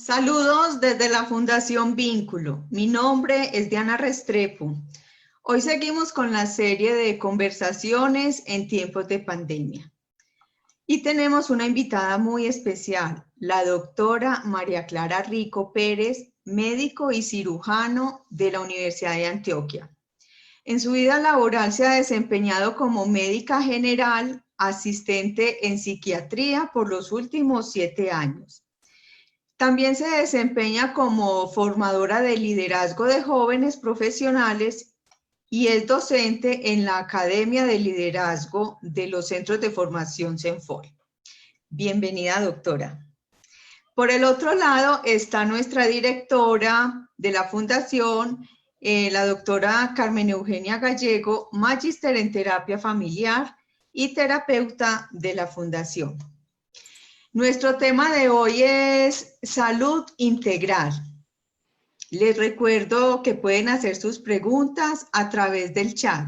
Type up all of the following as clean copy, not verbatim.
Saludos desde la Fundación Vínculo. Mi nombre es Diana Restrepo. Hoy seguimos con la serie de conversaciones en tiempos de pandemia. Y tenemos una invitada muy especial, la doctora María Clara Rico Pérez, médico y cirujano de la Universidad de Antioquia. En su vida laboral se ha desempeñado como médica general, asistente en psiquiatría por los últimos 7 años. También se desempeña como formadora de liderazgo de jóvenes profesionales y es docente en la Academia de Liderazgo de los Centros de Formación CENFOR. Bienvenida, doctora. Por el otro lado está nuestra directora de la Fundación, la doctora Carmen Eugenia Gallego, magíster en terapia familiar y terapeuta de la Fundación. Nuestro tema de hoy es salud integral. Les recuerdo que pueden hacer sus preguntas a través del chat.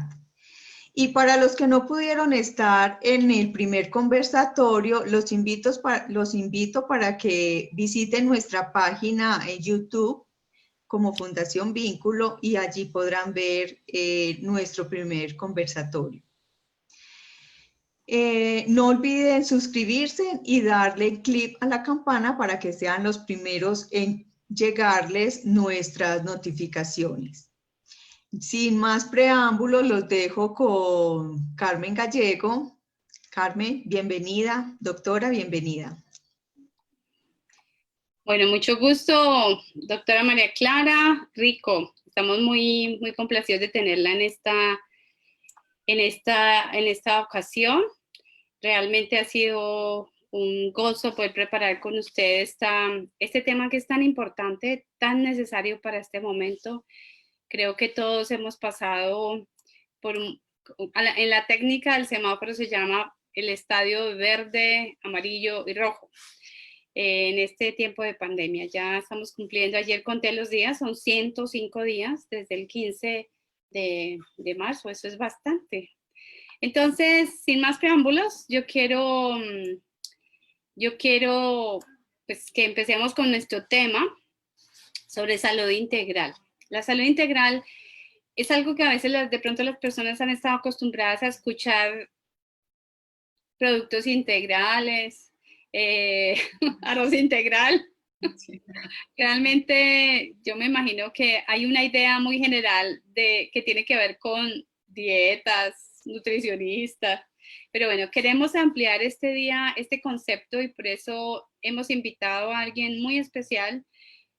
Y para los que no pudieron estar en el primer conversatorio, los invito para que visiten nuestra página en YouTube como Fundación Vínculo y allí podrán ver nuestro primer conversatorio. No olviden suscribirse y darle clic a la campana para que sean los primeros en llegarles nuestras notificaciones. Sin más preámbulos, los dejo con Carmen Gallego. Carmen, bienvenida. Doctora, bienvenida. Bueno, mucho gusto, doctora María Clara Rico. Estamos muy complacidos de tenerla en esta ocasión. Realmente ha sido un gozo poder preparar con ustedes este tema que es tan importante, tan necesario para este momento. Creo que todos hemos pasado en la técnica del semáforo se llama el estadio verde, amarillo y rojo. En este tiempo de pandemia ya estamos cumpliendo, ayer conté los días, son 105 días desde el 15 de marzo, eso es bastante. Entonces, sin más preámbulos, yo quiero pues, que empecemos con nuestro tema sobre salud integral. La salud integral es algo que a veces de pronto las personas han estado acostumbradas a escuchar productos integrales, arroz integral. Sí. Realmente yo me imagino que hay una idea muy general que tiene que ver con dietas, nutricionistas, pero bueno, queremos ampliar este concepto y por eso hemos invitado a alguien muy especial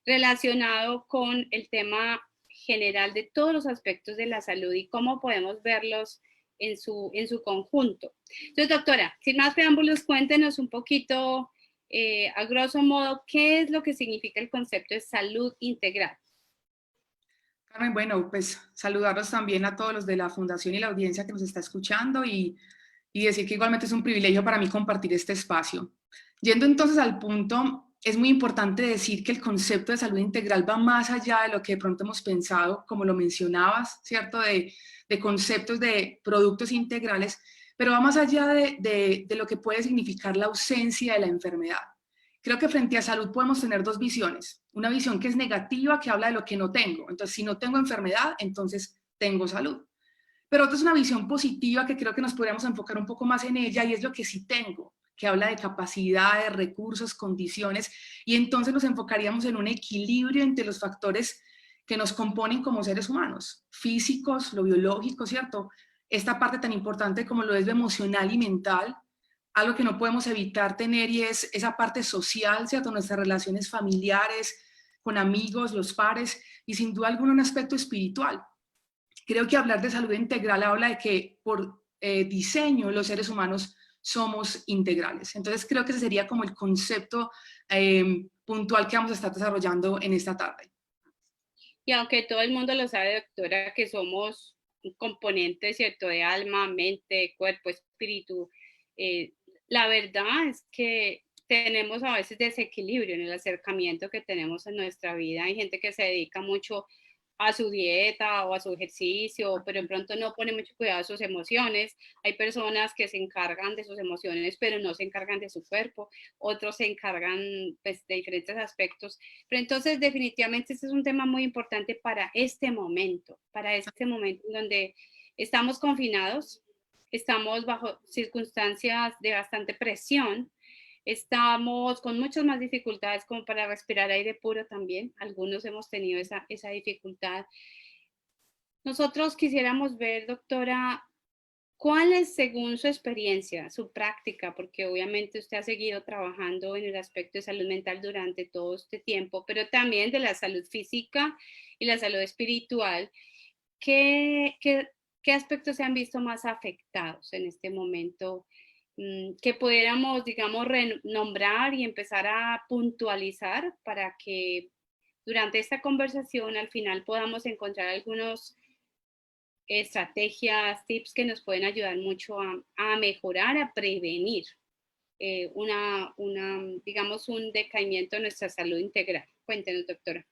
relacionado con el tema general de todos los aspectos de la salud y cómo podemos verlos en su conjunto. Entonces, doctora, sin más preámbulos, cuéntenos un poquito, a grosso modo, ¿qué es lo que significa el concepto de salud integral? Carmen, bueno, pues saludarlos también a todos los de la Fundación y la audiencia que nos está escuchando y decir que igualmente es un privilegio para mí compartir este espacio. Yendo entonces al punto, es muy importante decir que el concepto de salud integral va más allá de lo que de pronto hemos pensado, como lo mencionabas, ¿cierto? De conceptos de productos integrales, pero va más allá de lo que puede significar la ausencia de la enfermedad. Creo que frente a salud podemos tener dos visiones. Una visión que es negativa, que habla de lo que no tengo. Entonces, si no tengo enfermedad, entonces tengo salud. Pero otra es una visión positiva que creo que nos podríamos enfocar un poco más en ella y es lo que sí tengo, que habla de capacidades, recursos, condiciones, y entonces nos enfocaríamos en un equilibrio entre los factores que nos componen como seres humanos, físicos, lo biológico, ¿cierto? Esta parte tan importante como lo es lo emocional y mental, algo que no podemos evitar tener y es esa parte social, ¿cierto? Nuestras relaciones familiares, con amigos, los pares y sin duda alguna un aspecto espiritual. Creo que hablar de salud integral habla de que por diseño los seres humanos somos integrales. Entonces creo que ese sería como el concepto puntual que vamos a estar desarrollando en esta tarde. Y aunque todo el mundo lo sabe, doctora, que somos un componente, ¿cierto?, de alma, mente, cuerpo, espíritu, la verdad es que tenemos a veces desequilibrio en el acercamiento que tenemos en nuestra vida. Hay gente que se dedica mucho a su dieta o a su ejercicio, pero de pronto no pone mucho cuidado a sus emociones. Hay personas que se encargan de sus emociones, pero no se encargan de su cuerpo. Otros se encargan, pues, de diferentes aspectos. Pero entonces, definitivamente, este es un tema muy importante para este momento en donde estamos confinados, estamos bajo circunstancias de bastante presión. Estamos con muchas más dificultades como para respirar aire puro también. Algunos hemos tenido esa dificultad. Nosotros quisiéramos ver, doctora, ¿cuál es, según su experiencia, su práctica? Porque obviamente usted ha seguido trabajando en el aspecto de salud mental durante todo este tiempo, pero también de la salud física y la salud espiritual. ¿Qué aspectos se han visto más afectados en este momento? Que pudiéramos, digamos, renombrar y empezar a puntualizar para que durante esta conversación al final podamos encontrar algunos estrategias, tips que nos pueden ayudar mucho a mejorar, a prevenir digamos, un decaimiento de nuestra salud integral. Cuéntenos, doctora.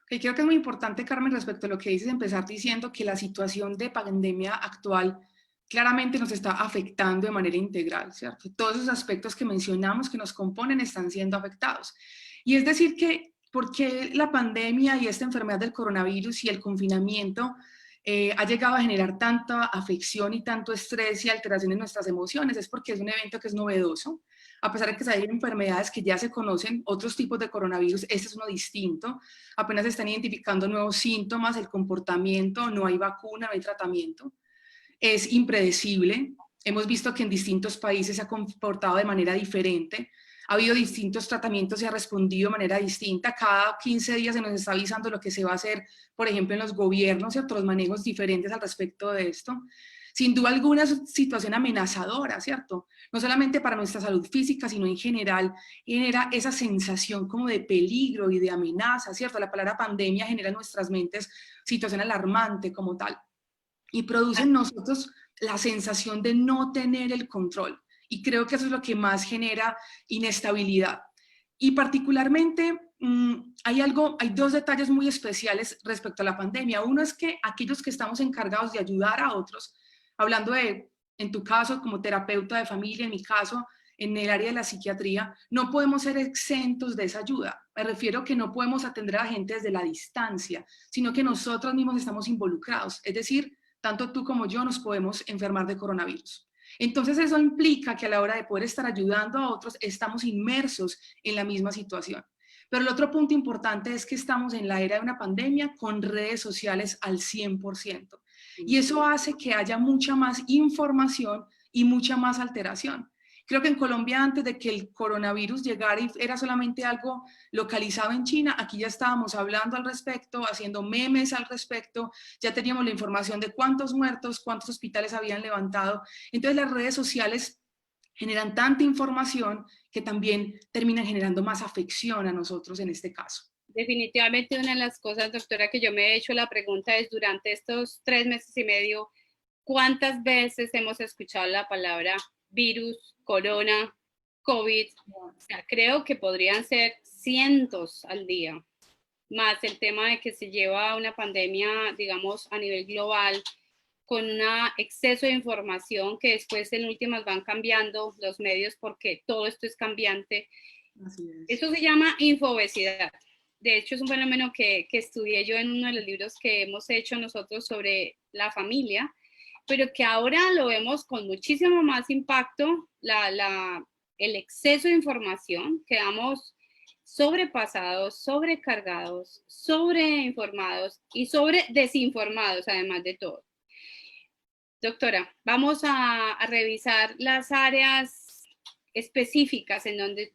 Okay, creo que es muy importante, Carmen, respecto a lo que dices, empezar diciendo que la situación de pandemia actual claramente nos está afectando de manera integral, ¿cierto? Todos esos aspectos que mencionamos que nos componen están siendo afectados. Y es decir que, ¿por qué la pandemia y esta enfermedad del coronavirus y el confinamiento ha llegado a generar tanta afección y tanto estrés y alteración en nuestras emociones? Es porque es un evento que es novedoso. A pesar de que hay enfermedades que ya se conocen, otros tipos de coronavirus, este es uno distinto. Apenas se están identificando nuevos síntomas, el comportamiento, no hay vacuna, no hay tratamiento. Es impredecible. Hemos visto que en distintos países se ha comportado de manera diferente. Ha habido distintos tratamientos y ha respondido de manera distinta. Cada 15 días se nos está avisando lo que se va a hacer, por ejemplo, en los gobiernos y otros manejos diferentes al respecto de esto. Sin duda alguna, es una situación amenazadora, ¿cierto? No solamente para nuestra salud física, sino en general, genera esa sensación como de peligro y de amenaza, ¿cierto? La palabra pandemia genera en nuestras mentes situación alarmante como tal. Y produce en nosotros la sensación de no tener el control. Y creo que eso es lo que más genera inestabilidad. Y particularmente hay dos detalles muy especiales respecto a la pandemia. Uno es que aquellos que estamos encargados de ayudar a otros, hablando de, en tu caso, como terapeuta de familia, en mi caso, en el área de la psiquiatría, no podemos ser exentos de esa ayuda. Me refiero que no podemos atender a la gente desde la distancia, sino que nosotros mismos estamos involucrados. Es decir, tanto tú como yo nos podemos enfermar de coronavirus. Entonces eso implica que a la hora de poder estar ayudando a otros, estamos inmersos en la misma situación. Pero el otro punto importante es que estamos en la era de una pandemia con redes sociales al 100%. Y eso hace que haya mucha más información y mucha más alteración. Creo que en Colombia, antes de que el coronavirus llegara y era solamente algo localizado en China, aquí ya estábamos hablando al respecto, haciendo memes al respecto, ya teníamos la información de cuántos muertos, cuántos hospitales habían levantado. Entonces las redes sociales generan tanta información que también terminan generando más afección a nosotros en este caso. Definitivamente una de las cosas, doctora, que yo me he hecho la pregunta es, durante estos 3 meses y medio, ¿cuántas veces hemos escuchado la palabra virus, corona, COVID? O sea, creo que podrían ser cientos al día, más el tema de que se lleva una pandemia, digamos, a nivel global, con un exceso de información que después en últimas van cambiando los medios porque todo esto es cambiante. Así es. Eso se llama infobesidad. De hecho, es un fenómeno que estudié yo en uno de los libros que hemos hecho nosotros sobre la familia, pero que ahora lo vemos con muchísimo más impacto, el exceso de información, quedamos sobrepasados, sobrecargados, sobreinformados y sobre desinformados, además de todo. Doctora, vamos a revisar las áreas específicas en donde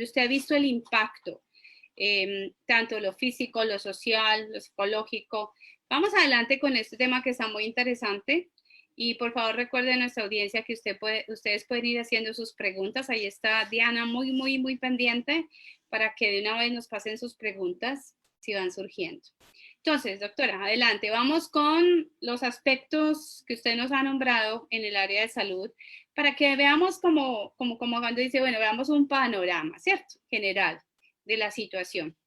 usted ha visto el impacto, tanto lo físico, lo social, lo psicológico. Vamos adelante con este tema que está muy interesante. Y por favor recuerden a nuestra audiencia que ustedes pueden ir haciendo sus preguntas. Ahí está Diana muy pendiente para que de una vez nos pasen sus preguntas si van surgiendo. Entonces, doctora, adelante. Vamos con los aspectos que usted nos ha nombrado en el área de salud para que veamos como cuando dice, bueno, veamos un panorama, ¿cierto? General de la situación.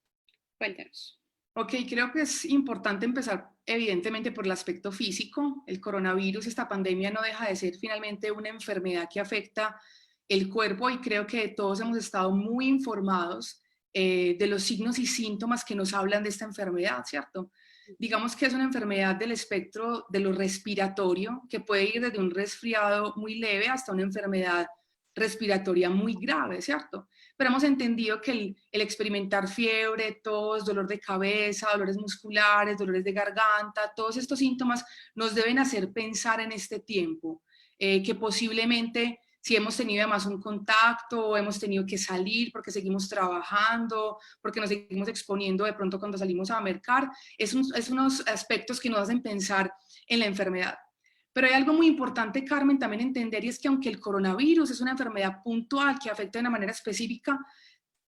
Cuéntenos. Ok, creo que es importante empezar evidentemente por el aspecto físico. El coronavirus, esta pandemia no deja de ser finalmente una enfermedad que afecta el cuerpo y creo que todos hemos estado muy informados de los signos y síntomas que nos hablan de esta enfermedad, ¿cierto? Digamos que es una enfermedad del espectro de lo respiratorio, que puede ir desde un resfriado muy leve hasta una enfermedad respiratoria muy grave, ¿cierto? Pero hemos entendido que el experimentar fiebre, tos, dolor de cabeza, dolores musculares, dolores de garganta, todos estos síntomas nos deben hacer pensar en este tiempo, que posiblemente si hemos tenido además un contacto o hemos tenido que salir porque seguimos trabajando, porque nos seguimos exponiendo de pronto cuando salimos a mercar, es unos aspectos que nos hacen pensar en la enfermedad. Pero hay algo muy importante, Carmen, también entender, y es que aunque el coronavirus es una enfermedad puntual que afecta de una manera específica,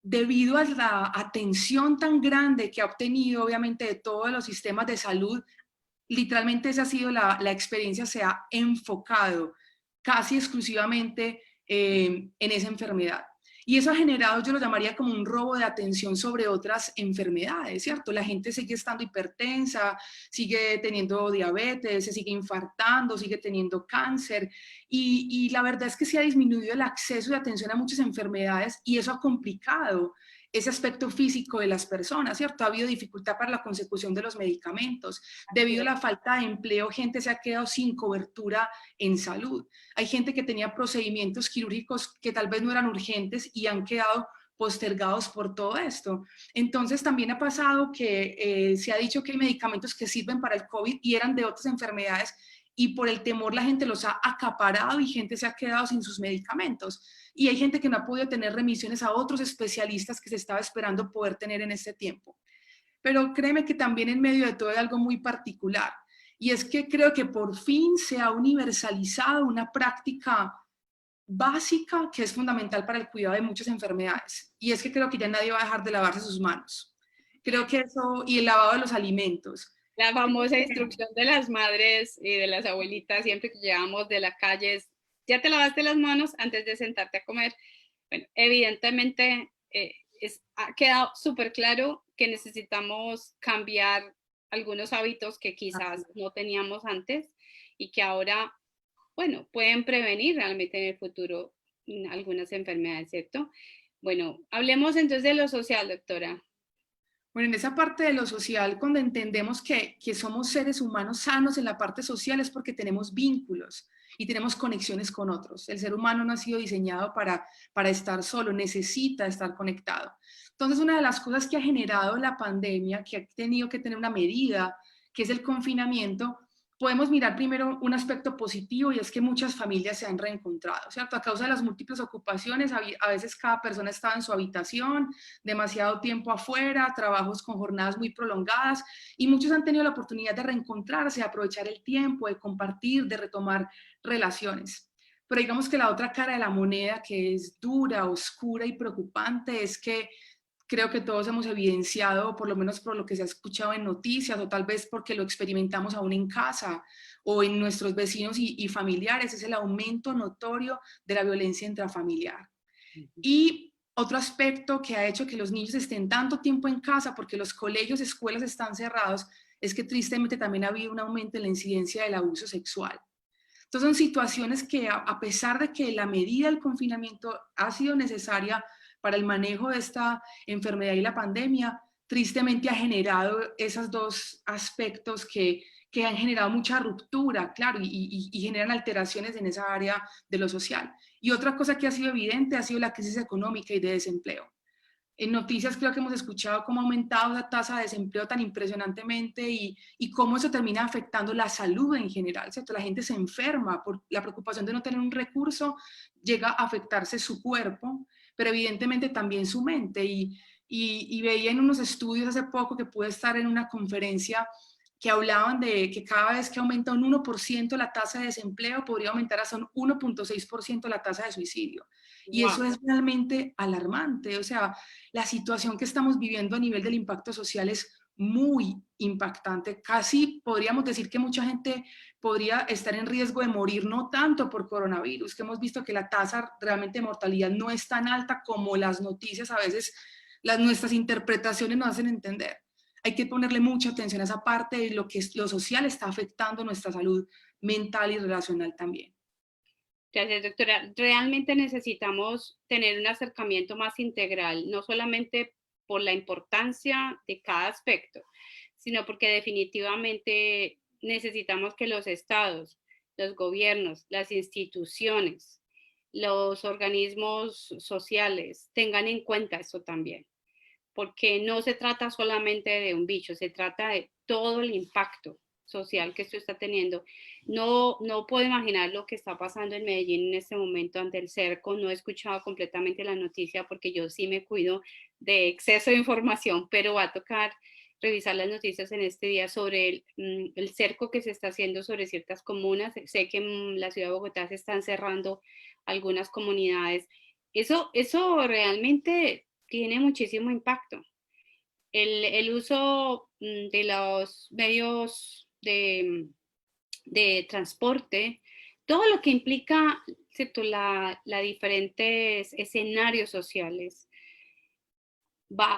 debido a la atención tan grande que ha obtenido, obviamente, de todos los sistemas de salud, literalmente esa ha sido la experiencia, se ha enfocado casi exclusivamente en esa enfermedad. Y eso ha generado, yo lo llamaría como un robo de atención sobre otras enfermedades, ¿cierto? La gente sigue estando hipertensa, sigue teniendo diabetes, se sigue infartando, sigue teniendo cáncer. Y la verdad es que se ha disminuido el acceso de atención a muchas enfermedades y eso ha complicado ese aspecto físico de las personas, ¿cierto? Ha habido dificultad para la consecución de los medicamentos. Debido a la falta de empleo, gente se ha quedado sin cobertura en salud. Hay gente que tenía procedimientos quirúrgicos que tal vez no eran urgentes y han quedado postergados por todo esto. Entonces también ha pasado que se ha dicho que hay medicamentos que sirven para el COVID y eran de otras enfermedades y por el temor la gente los ha acaparado y gente se ha quedado sin sus medicamentos. Y hay gente que no ha podido tener remisiones a otros especialistas que se estaba esperando poder tener en este tiempo. Pero créeme que también en medio de todo hay algo muy particular. Y es que creo que por fin se ha universalizado una práctica básica que es fundamental para el cuidado de muchas enfermedades. Y es que creo que ya nadie va a dejar de lavarse sus manos. Creo que eso, y el lavado de los alimentos. La famosa instrucción de las madres y de las abuelitas siempre que llegamos de la calle es, ¿ya te lavaste las manos antes de sentarte a comer? Bueno, evidentemente ha quedado súper claro que necesitamos cambiar algunos hábitos que quizás no teníamos antes y que ahora, bueno, pueden prevenir realmente en el futuro algunas enfermedades, ¿cierto? Bueno, hablemos entonces de lo social, doctora. Bueno, en esa parte de lo social, cuando entendemos que somos seres humanos sanos en la parte social es porque tenemos vínculos y tenemos conexiones con otros. El ser humano no ha sido diseñado para estar solo, necesita estar conectado. Entonces, una de las cosas que ha generado la pandemia, que ha tenido que tener una medida, que es el confinamiento, podemos mirar primero un aspecto positivo y es que muchas familias se han reencontrado, ¿cierto? A causa de las múltiples ocupaciones, a veces cada persona estaba en su habitación, demasiado tiempo afuera, trabajos con jornadas muy prolongadas y muchos han tenido la oportunidad de reencontrarse, de aprovechar el tiempo, de compartir, de retomar relaciones. Pero digamos que la otra cara de la moneda, que es dura, oscura y preocupante, es que creo que todos hemos evidenciado, por lo menos por lo que se ha escuchado en noticias, o tal vez porque lo experimentamos aún en casa o en nuestros vecinos y familiares, es el aumento notorio de la violencia intrafamiliar. Y otro aspecto que ha hecho que los niños estén tanto tiempo en casa, porque los colegios, escuelas están cerrados, es que tristemente también ha habido un aumento en la incidencia del abuso sexual. Entonces son situaciones que a pesar de que la medida del confinamiento ha sido necesaria para el manejo de esta enfermedad y la pandemia, tristemente ha generado esos dos aspectos que han generado mucha ruptura, claro, y generan alteraciones en esa área de lo social. Y otra cosa que ha sido evidente ha sido la crisis económica y de desempleo. En noticias creo que hemos escuchado cómo ha aumentado la tasa de desempleo tan impresionantemente y cómo eso termina afectando la salud en general, ¿cierto? La gente se enferma por la preocupación de no tener un recurso, llega a afectarse su cuerpo, pero evidentemente también su mente. Y veía en unos estudios hace poco que pude estar en una conferencia que hablaban de que cada vez que aumenta un 1% la tasa de desempleo, podría aumentar hasta un 1,6% la tasa de suicidio. Y eso es realmente alarmante. O sea, la situación que estamos viviendo a nivel del impacto social es muy impactante. Casi podríamos decir que mucha gente podría estar en riesgo de morir, no tanto por coronavirus, que hemos visto que la tasa realmente de mortalidad no es tan alta como las noticias a veces, nuestras interpretaciones nos hacen entender. hay que ponerle mucha atención a esa parte de lo que lo social está afectando nuestra salud mental y relacional también. Gracias, doctora. Realmente necesitamos tener un acercamiento más integral, no solamente por la importancia de cada aspecto, sino porque definitivamente necesitamos que los estados, los gobiernos, las instituciones, los organismos sociales tengan en cuenta eso también, porque no se trata solamente de un bicho, se trata de todo el impacto social que esto está teniendo. No puedo imaginar lo que está pasando en Medellín en este momento ante el cerco. No he escuchado completamente la noticia porque yo sí me cuido de exceso de información, pero va a tocar revisar las noticias en este día sobre el cerco que se está haciendo sobre ciertas comunas. Sé que en la ciudad de Bogotá se están cerrando algunas comunidades. Eso realmente tiene muchísimo impacto. El uso de los medios de transporte, todo lo que implica, ¿cierto? La diferentes escenarios sociales,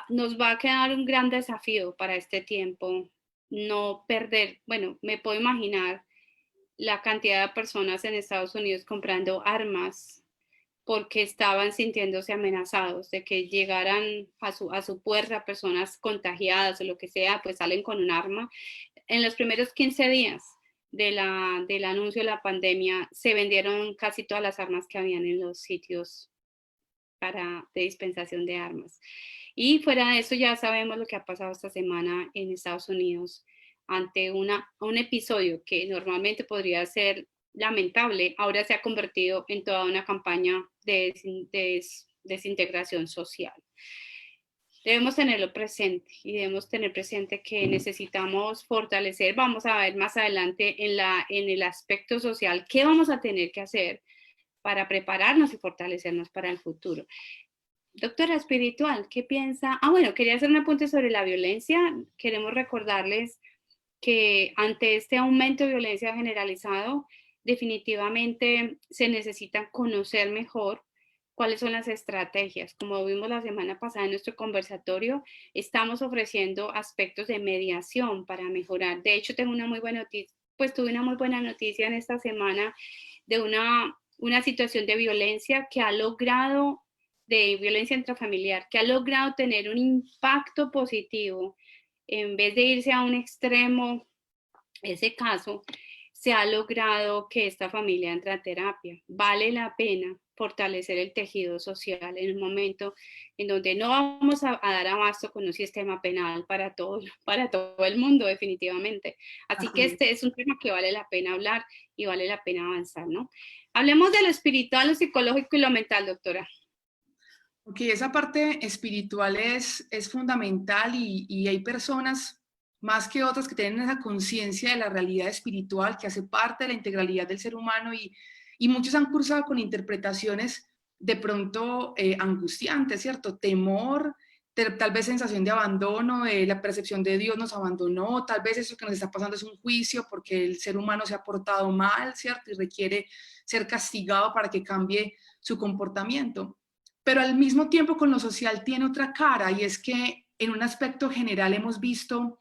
nos va a quedar un gran desafío para este tiempo, no perder, bueno, me puedo imaginar la cantidad de personas en Estados Unidos comprando armas porque estaban sintiéndose amenazados de que llegaran a su puerta personas contagiadas o lo que sea, pues salen con un arma. En los primeros 15 días del anuncio de la pandemia se vendieron casi todas las armas que habían en los sitios de dispensación de armas. Y fuera de eso ya sabemos lo que ha pasado esta semana en Estados Unidos ante un episodio que normalmente podría ser lamentable, ahora se ha convertido en toda una campaña de desintegración social. Debemos tenerlo presente y debemos tener presente que necesitamos fortalecer, vamos a ver más adelante en el aspecto social, qué vamos a tener que hacer para prepararnos y fortalecernos para el futuro. Doctora espiritual, ¿qué piensa? Bueno, quería hacer un apunte sobre la violencia. Queremos recordarles que ante este aumento de violencia generalizado, definitivamente se necesita conocer mejor cuáles son las estrategias. Como vimos la semana pasada en nuestro conversatorio, estamos ofreciendo aspectos de mediación para mejorar. De hecho, tengo una muy buena noticia, pues tuve una muy buena noticia en esta semana de una situación de violencia que ha logrado, de violencia intrafamiliar, que ha logrado tener un impacto positivo. En vez de irse a un extremo, ese caso, se ha logrado que esta familia entre a terapia. Vale la pena fortalecer el tejido social en un momento en donde no vamos a dar abasto con un sistema penal para todo el mundo, definitivamente. Así que este es un tema que vale la pena hablar y vale la pena avanzar, ¿no? Hablemos de lo espiritual, lo psicológico y lo mental, doctora. Ok, esa parte espiritual es fundamental y hay personas más que otras que tienen esa conciencia de la realidad espiritual que hace parte de la integralidad del ser humano y muchos han cursado con interpretaciones de pronto angustiantes, ¿cierto? Temor, tal vez sensación de abandono, la percepción de Dios nos abandonó, tal vez eso que nos está pasando es un juicio porque el ser humano se ha portado mal, ¿cierto? Y requiere ser castigado para que cambie su comportamiento. Pero al mismo tiempo con lo social tiene otra cara y es que en un aspecto general hemos visto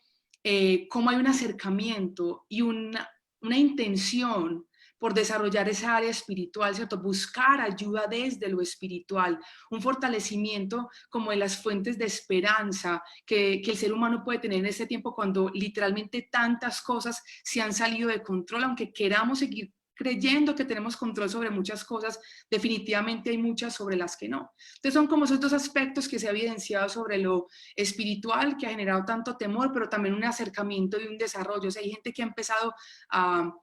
cómo hay un acercamiento y una intención por desarrollar esa área espiritual, ¿cierto? Buscar ayuda desde lo espiritual, un fortalecimiento como de las fuentes de esperanza que el ser humano puede tener en este tiempo cuando literalmente tantas cosas se han salido de control, aunque queramos seguir creyendo que tenemos control sobre muchas cosas, definitivamente hay muchas sobre las que no. Entonces son como esos dos aspectos que se ha evidenciado sobre lo espiritual, que ha generado tanto temor, pero también un acercamiento y un desarrollo. O sea, hay gente que ha empezado a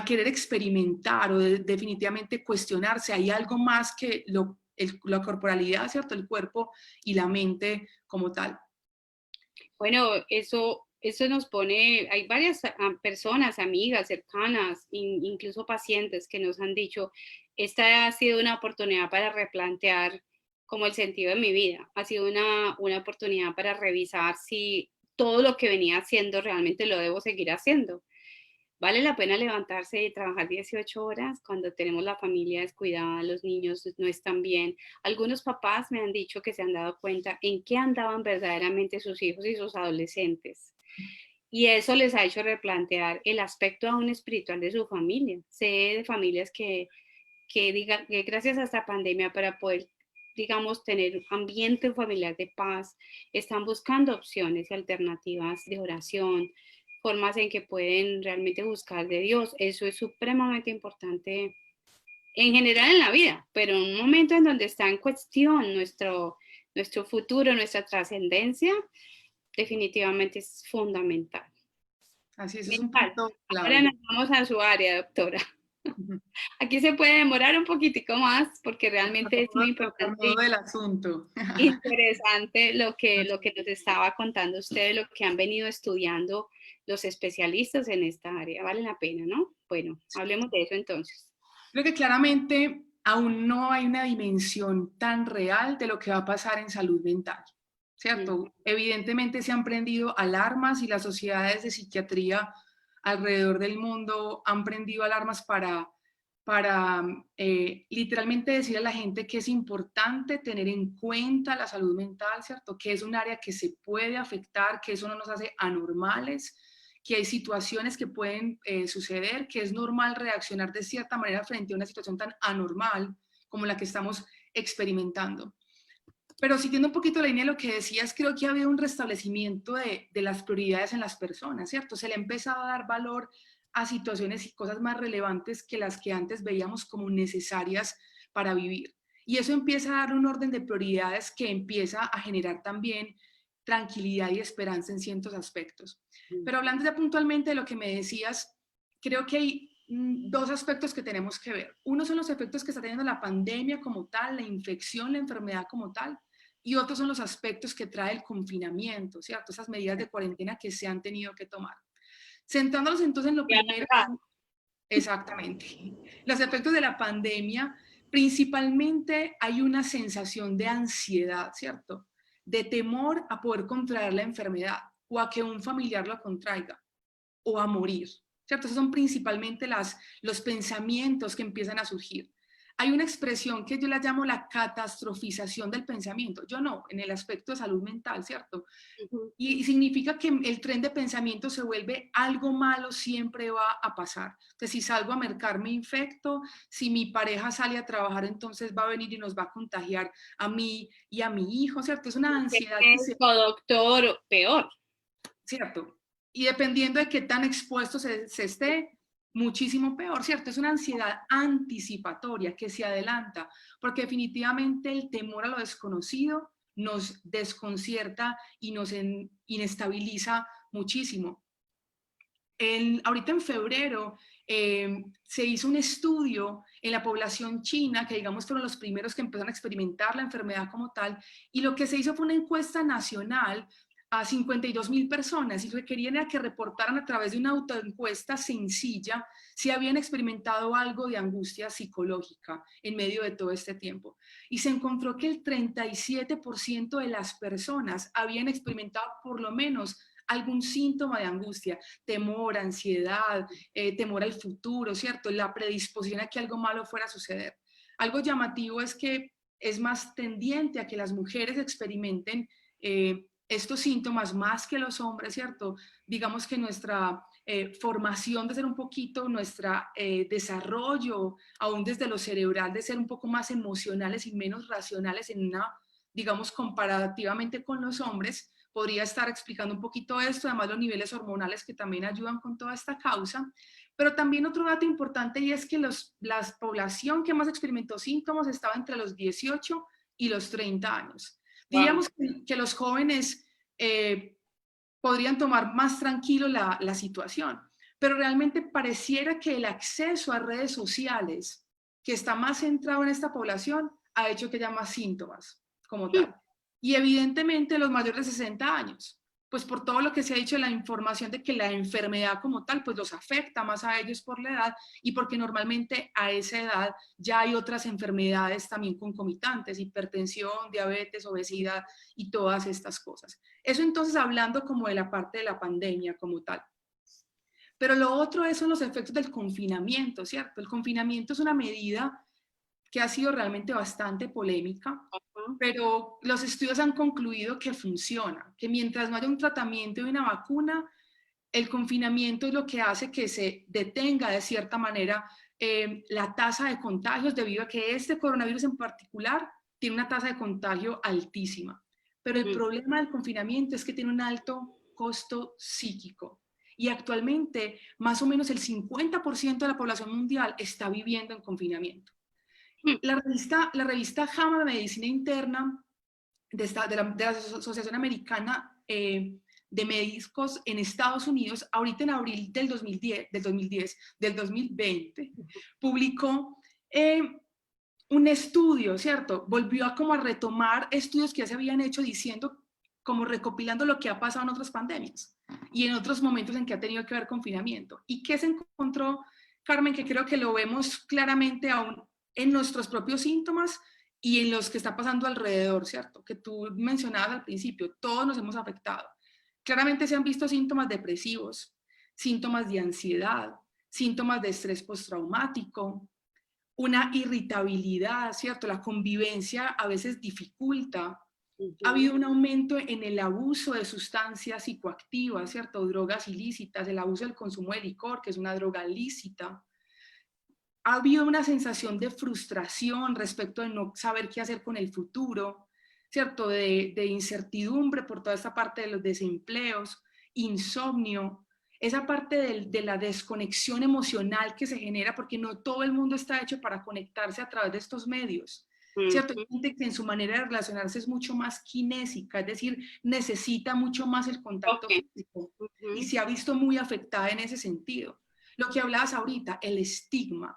querer experimentar o definitivamente cuestionarse. Hay algo más que la corporalidad, ¿cierto? El cuerpo y la mente como tal. Bueno, eso nos pone, hay varias personas, amigas, cercanas, incluso pacientes que nos han dicho, esta ha sido una oportunidad para replantear como el sentido de mi vida, ha sido una oportunidad para revisar si todo lo que venía haciendo realmente lo debo seguir haciendo. Vale la pena levantarse y trabajar 18 horas cuando tenemos la familia descuidada, los niños no están bien. Algunos papás me han dicho que se han dado cuenta en qué andaban verdaderamente sus hijos y sus adolescentes. Y eso les ha hecho replantear el aspecto aún espiritual de su familia. Sé de familias que gracias a esta pandemia, para poder, digamos, tener un ambiente familiar de paz, están buscando opciones y alternativas de oración, formas en que pueden realmente buscar de Dios. Eso es supremamente importante en general en la vida, pero en un momento en donde está en cuestión nuestro futuro, nuestra trascendencia, definitivamente es fundamental. Así es un Mental. punto Ahora clave. nos vamos a su área, doctora. Aquí se puede demorar un poquitico más porque realmente es muy importante Todo el asunto. y interesante lo que nos estaba contando usted, lo que han venido estudiando los especialistas en esta área. Vale la pena, ¿no? Bueno, hablemos de eso entonces. Creo que claramente aún no hay una dimensión tan real de lo que va a pasar en salud mental, ¿cierto? Evidentemente se han prendido alarmas y las sociedades de psiquiatría alrededor del mundo han prendido alarmas para literalmente decir a la gente que es importante tener en cuenta la salud mental, ¿cierto? Que es un área que se puede afectar, que eso no nos hace anormales, que hay situaciones que pueden suceder, que es normal reaccionar de cierta manera frente a una situación tan anormal como la que estamos experimentando. Pero siguiendo un poquito la línea de lo que decías, creo que ha habido un restablecimiento de las prioridades en las personas, ¿cierto? Se le ha empezado a dar valor a situaciones y cosas más relevantes que las que antes veíamos como necesarias para vivir. Y eso empieza a dar un orden de prioridades que empieza a generar también tranquilidad y esperanza en ciertos aspectos. Pero hablando ya puntualmente de lo que me decías, creo que hay dos aspectos que tenemos que ver. Uno son los efectos que está teniendo la pandemia como tal, la infección, la enfermedad como tal, y otros son los aspectos que trae el confinamiento, ¿cierto? Esas medidas de cuarentena que se han tenido que tomar. Centrándonos entonces en lo primero, exactamente, los efectos de la pandemia, principalmente hay una sensación de ansiedad, ¿cierto? De temor a poder contraer la enfermedad o a que un familiar lo contraiga o a morir, ¿cierto? Esos son principalmente los pensamientos que empiezan a surgir. Hay una expresión que yo la llamo la catastrofización del pensamiento. Yo no, en el aspecto de salud mental, ¿cierto? Y significa que el tren de pensamiento se vuelve algo malo, siempre va a pasar. Entonces, si salgo a mercar, me infecto. Si mi pareja sale a trabajar, entonces va a venir y nos va a contagiar a mí y a mi hijo, ¿cierto? Es una ansiedad que se... Doctor, peor. ¿Cierto? Y dependiendo de qué tan expuesto se esté, muchísimo peor, ¿cierto? Es una ansiedad anticipatoria que se adelanta, porque definitivamente el temor a lo desconocido nos desconcierta y nos inestabiliza muchísimo. Ahorita en febrero se hizo un estudio en la población china, que digamos fueron los primeros que empezaron a experimentar la enfermedad como tal, y lo que se hizo fue una encuesta nacional a 52,000 personas y lo que querían era que reportaran a través de una autoencuesta sencilla si habían experimentado algo de angustia psicológica en medio de todo este tiempo. Y se encontró que el 37% de las personas habían experimentado por lo menos algún síntoma de angustia, temor, ansiedad, temor al futuro, ¿cierto? La predisposición a que algo malo fuera a suceder. Algo llamativo es que es más tendiente a que las mujeres experimenten estos síntomas más que los hombres, ¿cierto? Digamos que nuestra formación de ser un poquito, nuestro desarrollo, aún desde lo cerebral, de ser un poco más emocionales y menos racionales en una, digamos, comparativamente con los hombres, podría estar explicando un poquito esto, además los niveles hormonales que también ayudan con toda esta causa. Pero también otro dato importante y es que la población que más experimentó síntomas estaba entre los 18 y los 30 años. Diríamos que los jóvenes podrían tomar más tranquilo la situación, pero realmente pareciera que el acceso a redes sociales, que está más centrado en esta población, ha hecho que haya más síntomas como tal. Y evidentemente los mayores de 60 años, pues por todo lo que se ha dicho, la información de que la enfermedad como tal, pues los afecta más a ellos por la edad y porque normalmente a esa edad ya hay otras enfermedades también concomitantes, hipertensión, diabetes, obesidad y todas estas cosas. Eso entonces hablando como de la parte de la pandemia como tal. Pero lo otro son los efectos del confinamiento, ¿cierto? El confinamiento es una medida que ha sido realmente bastante polémica pero los estudios han concluido que funciona, que mientras no haya un tratamiento y una vacuna, el confinamiento es lo que hace que se detenga de cierta manera la tasa de contagios, debido a que este coronavirus en particular tiene una tasa de contagio altísima. Pero el problema del confinamiento es que tiene un alto costo psíquico. Y actualmente, más o menos el 50% de la población mundial está viviendo en confinamiento. La revista JAMA de Medicina Interna de la Asociación Americana de Médicos en Estados Unidos, ahorita en abril del 2020, publicó un estudio, ¿cierto? Volvió a como a retomar estudios que ya se habían hecho diciendo, como recopilando lo que ha pasado en otras pandemias y en otros momentos en que ha tenido que ver confinamiento. ¿Y qué se encontró, Carmen? Que creo que lo vemos claramente aún en nuestros propios síntomas y en los que está pasando alrededor, ¿cierto? Que tú mencionabas al principio, todos nos hemos afectado. Claramente se han visto síntomas depresivos, síntomas de ansiedad, síntomas de estrés postraumático, una irritabilidad, ¿cierto? La convivencia a veces dificulta. Ha habido un aumento en el abuso de sustancias psicoactivas, ¿cierto? Drogas ilícitas, el abuso del consumo de licor, que es una droga lícita. Ha habido una sensación de frustración respecto de no saber qué hacer con el futuro, ¿cierto? De incertidumbre por toda esta parte de los desempleos, insomnio, esa parte de la desconexión emocional que se genera, porque no todo el mundo está hecho para conectarse a través de estos medios, ¿cierto? Hay gente que en su manera de relacionarse es mucho más kinésica, es decir, necesita mucho más el contacto físico, y se ha visto muy afectada en ese sentido. Lo que hablabas ahorita, el estigma,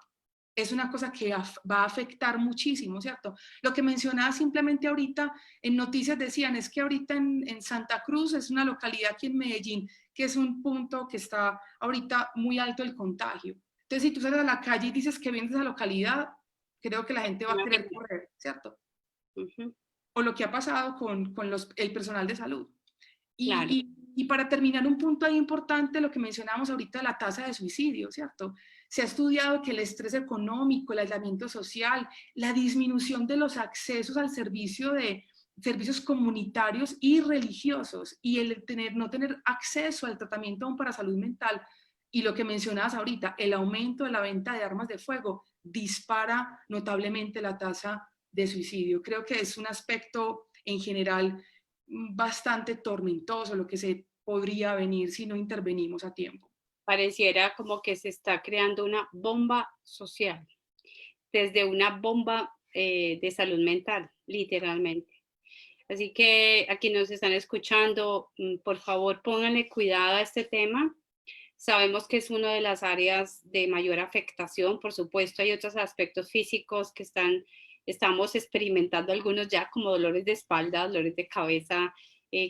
es una cosa que va a afectar muchísimo, ¿cierto? Lo que mencionaba simplemente ahorita, en noticias decían, es que ahorita en Santa Cruz, es una localidad aquí en Medellín, que es un punto que está ahorita muy alto el contagio. Entonces, si tú sales a la calle y dices que vienes a esa localidad, creo que la gente va a querer correr, ¿cierto? O lo que ha pasado con el personal de salud. Claro. Y para terminar, un punto ahí importante, lo que mencionábamos ahorita, la tasa de suicidio, ¿cierto? Se ha estudiado que el estrés económico, el aislamiento social, la disminución de los accesos al servicio de servicios comunitarios y religiosos, y el no tener acceso al tratamiento aún para salud mental, y lo que mencionabas ahorita, el aumento de la venta de armas de fuego, dispara notablemente la tasa de suicidio. Creo que es un aspecto en general bastante tormentoso lo que se podría venir si no intervenimos a tiempo. Pareciera como que se está creando una bomba social, desde una bomba de salud mental, literalmente. Así que a quienes nos están escuchando, por favor pónganle cuidado a este tema. Sabemos que es una de las áreas de mayor afectación, por supuesto hay otros aspectos físicos que estamos experimentando algunos ya, como dolores de espalda, dolores de cabeza,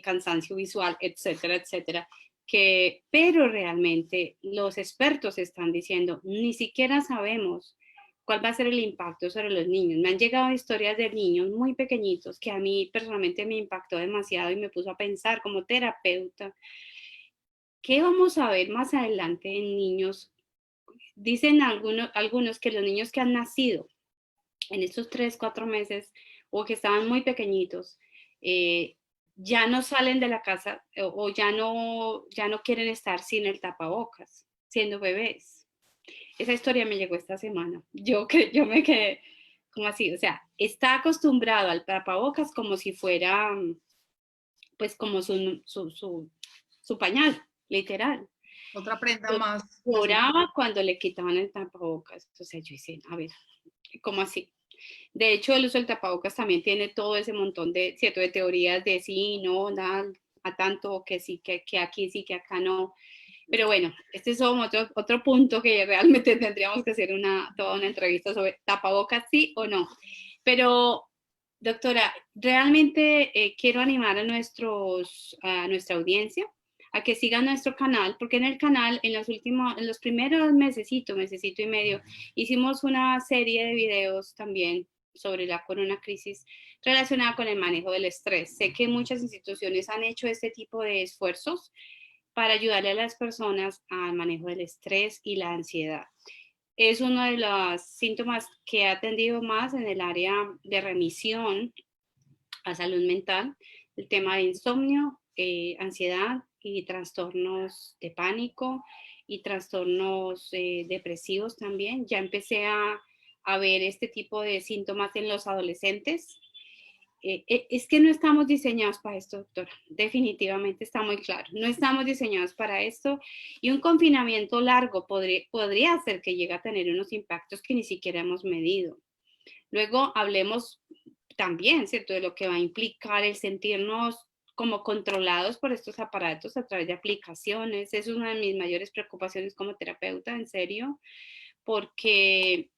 cansancio visual, etcétera, etcétera. Pero realmente los expertos están diciendo, ni siquiera sabemos cuál va a ser el impacto sobre los niños. Me han llegado historias de niños muy pequeñitos que a mí personalmente me impactó demasiado y me puso a pensar como terapeuta, ¿qué vamos a ver más adelante en niños? Dicen algunos que los niños que han nacido en estos 3, 4 meses o que estaban muy pequeñitos, ya no salen de la casa o ya no quieren estar sin el tapabocas, siendo bebés. Esa historia me llegó esta semana. Yo me quedé como así, o sea, está acostumbrado al tapabocas como si fuera, pues como su pañal, literal. Otra prenda más. Lloraba cuando le quitaban el tapabocas. O sea, yo decía, a ver, ¿cómo así? De hecho, el uso del tapabocas también tiene todo ese montón de, ¿cierto?, de teorías de sí, no, nada, a tanto, que sí, que aquí sí, que acá no. Pero bueno, este es otro punto que realmente tendríamos que hacer toda una entrevista sobre tapabocas, sí o no. Pero, doctora, realmente quiero animar a nuestra audiencia a que sigan nuestro canal, porque en el canal, en los primeros mesecito y medio, hicimos una serie de videos también sobre la corona crisis relacionada con el manejo del estrés. Sé que muchas instituciones han hecho este tipo de esfuerzos para ayudarle a las personas al manejo del estrés y la ansiedad. Es uno de los síntomas que ha atendido más en el área de remisión a salud mental, el tema de insomnio, ansiedad y trastornos de pánico y trastornos depresivos también. Ya empecé a ver este tipo de síntomas en los adolescentes. Es que no estamos diseñados para esto, doctora. Definitivamente está muy claro. No estamos diseñados para esto y un confinamiento largo podría hacer que llegue a tener unos impactos que ni siquiera hemos medido. Luego hablemos también, ¿cierto?, de lo que va a implicar el sentirnos como controlados por estos aparatos a través de aplicaciones. Es una de mis mayores preocupaciones como terapeuta, en serio, porque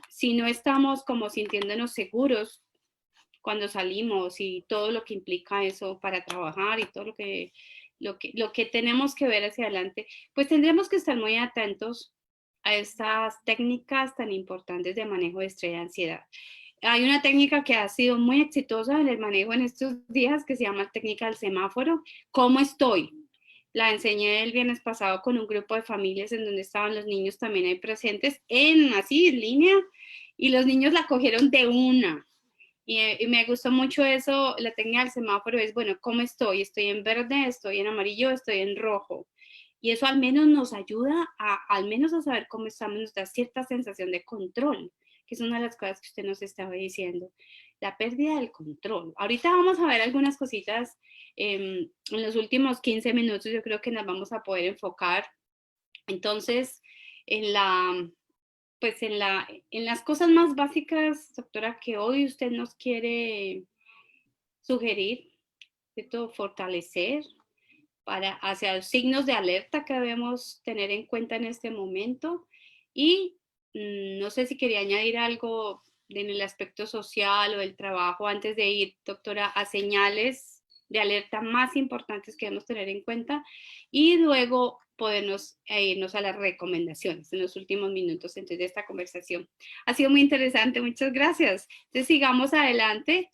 si no estamos como sintiéndonos seguros cuando salimos y todo lo que implica eso para trabajar y todo lo que tenemos que ver hacia adelante, pues tendremos que estar muy atentos a estas técnicas tan importantes de manejo de estrés y ansiedad. Hay una técnica que ha sido muy exitosa en el manejo en estos días que se llama técnica del semáforo. ¿Cómo estoy? La enseñé el viernes pasado con un grupo de familias en donde estaban los niños también ahí presentes, así en línea, y los niños la cogieron de una. Y me gustó mucho eso, la técnica del semáforo es, bueno, ¿cómo estoy? Estoy en verde, estoy en amarillo, estoy en rojo. Y eso al menos nos ayuda al menos a saber cómo estamos, nos da cierta sensación de control, que es una de las cosas que usted nos estaba diciendo, la pérdida del control. Ahorita vamos a ver algunas cositas en los últimos 15 minutos, yo creo que nos vamos a poder enfocar. Entonces, pues en las cosas más básicas, doctora, que hoy usted nos quiere sugerir, ¿cierto?, fortalecer hacia los signos de alerta que debemos tener en cuenta en este momento. Y no sé si quería añadir algo en el aspecto social o del trabajo antes de ir, doctora, a señales de alerta más importantes que debemos tener en cuenta y luego podernos irnos a las recomendaciones en los últimos minutos entonces, de esta conversación. Ha sido muy interesante, muchas gracias. Entonces sigamos adelante.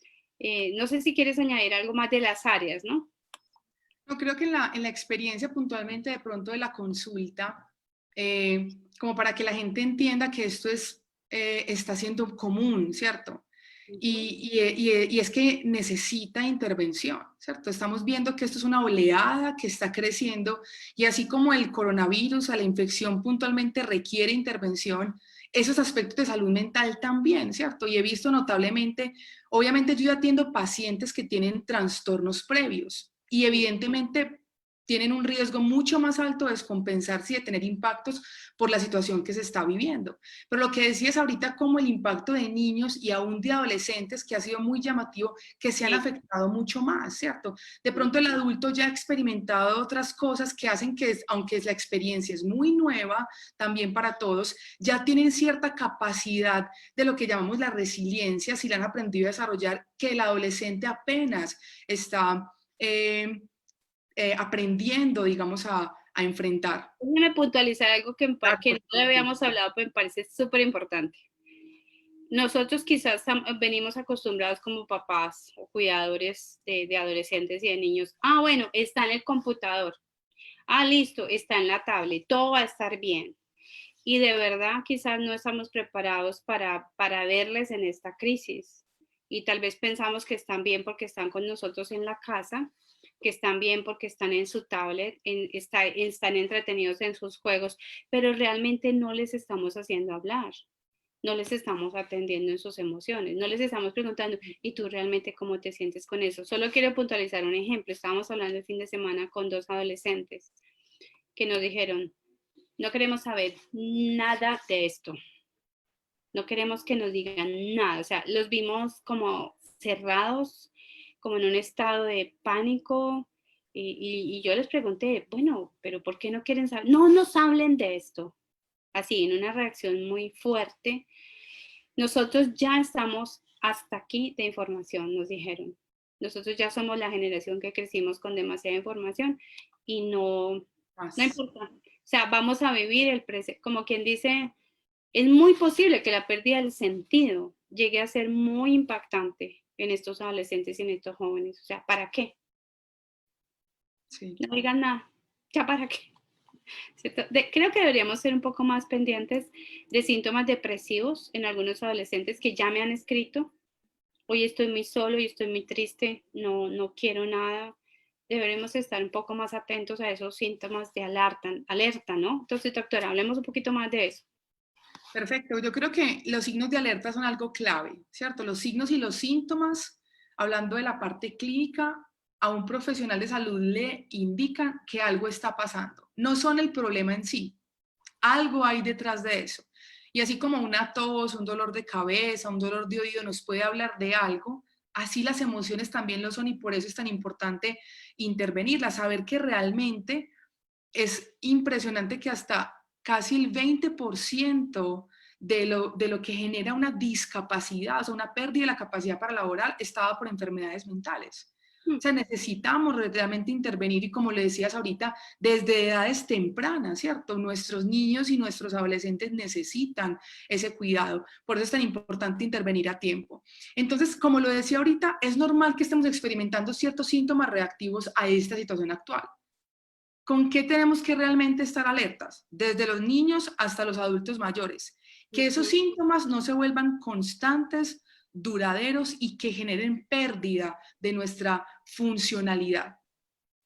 No sé si quieres añadir algo más de las áreas, ¿no? No, creo que en la experiencia puntualmente de pronto de la consulta, como para que la gente entienda que esto está siendo común, ¿cierto? Y es que necesita intervención, ¿cierto? Estamos viendo que esto es una oleada que está creciendo y así como el coronavirus, a la infección puntualmente requiere intervención, esos aspectos de salud mental también, ¿cierto? Y he visto notablemente, obviamente yo atiendo pacientes que tienen trastornos previos y evidentemente tienen un riesgo mucho más alto de descompensarse y de tener impactos por la situación que se está viviendo. Pero lo que decías ahorita como el impacto de niños y aún de adolescentes, que ha sido muy llamativo, que se han afectado mucho más, ¿cierto? De pronto el adulto ya ha experimentado otras cosas que hacen que, aunque la experiencia es muy nueva, también para todos, ya tienen cierta capacidad de lo que llamamos la resiliencia, si la han aprendido a desarrollar, que el adolescente apenas está aprendiendo, digamos, a enfrentar. Déjame puntualizar algo que no habíamos hablado, pero me parece súper importante. Nosotros quizás venimos acostumbrados como papás o cuidadores de adolescentes y de niños. Bueno, está en el computador. Listo, está en la tablet. Todo va a estar bien. Y de verdad quizás no estamos preparados para verles en esta crisis. Y tal vez pensamos que están bien porque están con nosotros en la casa, que están bien porque están en su tablet, están entretenidos en sus juegos, pero realmente no les estamos haciendo hablar, no les estamos atendiendo en sus emociones, no les estamos preguntando, ¿y tú realmente cómo te sientes con eso? Solo quiero puntualizar un ejemplo. Estábamos hablando el fin de semana con 2 adolescentes que nos dijeron, no queremos saber nada de esto, no queremos que nos digan nada, o sea, los vimos como cerrados, como en un estado de pánico, y yo les pregunté, bueno, pero ¿por qué no quieren saber? No nos hablen de esto. Así, en una reacción muy fuerte. Nosotros ya estamos hasta aquí de información, nos dijeron. Nosotros ya somos la generación que crecimos con demasiada información y no importa. O sea, vamos a vivir el presente. Como quien dice, es muy posible que la pérdida del sentido llegue a ser muy impactante en estos adolescentes y en estos jóvenes. O sea, ¿para qué? Sí. No digan nada. ¿Ya para qué? Creo que deberíamos ser un poco más pendientes de síntomas depresivos en algunos adolescentes que ya me han escrito hoy estoy muy solo y estoy muy triste, no quiero nada. Deberemos estar un poco más atentos a esos síntomas de alerta, ¿no? Entonces, doctora, hablemos un poquito más de eso. Perfecto, yo creo que los signos de alerta son algo clave, ¿cierto? Los signos y los síntomas, hablando de la parte clínica, a un profesional de salud le indican que algo está pasando. No son el problema en sí, algo hay detrás de eso. Y así como una tos, un dolor de cabeza, un dolor de oído nos puede hablar de algo, así las emociones también lo son y por eso es tan importante intervenirlas, saber que realmente es impresionante que hasta casi el 20% de lo que genera una discapacidad, o sea, una pérdida de la capacidad para laborar, estaba por enfermedades mentales. O sea, necesitamos realmente intervenir y como le decías ahorita, desde edades tempranas, ¿cierto? Nuestros niños y nuestros adolescentes necesitan ese cuidado. Por eso es tan importante intervenir a tiempo. Entonces, como lo decía ahorita, es normal que estemos experimentando ciertos síntomas reactivos a esta situación actual. ¿Con qué tenemos que realmente estar alertas? Desde los niños hasta los adultos mayores. Que esos síntomas no se vuelvan constantes, duraderos y que generen pérdida de nuestra funcionalidad.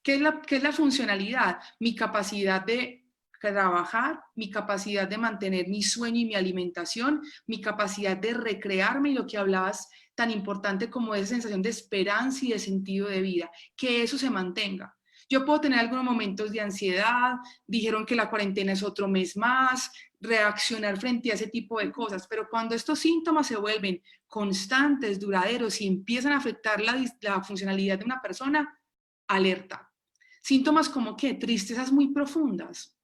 ¿Qué es la funcionalidad? Mi capacidad de trabajar, mi capacidad de mantener mi sueño y mi alimentación, mi capacidad de recrearme y lo que hablabas tan importante como esa sensación de esperanza y de sentido de vida, que eso se mantenga. Yo puedo tener algunos momentos de ansiedad, dijeron que la cuarentena es otro mes más, reaccionar frente a ese tipo de cosas, pero cuando estos síntomas se vuelven constantes, duraderos y empiezan a afectar la funcionalidad de una persona, alerta. Síntomas como que tristezas muy profundas,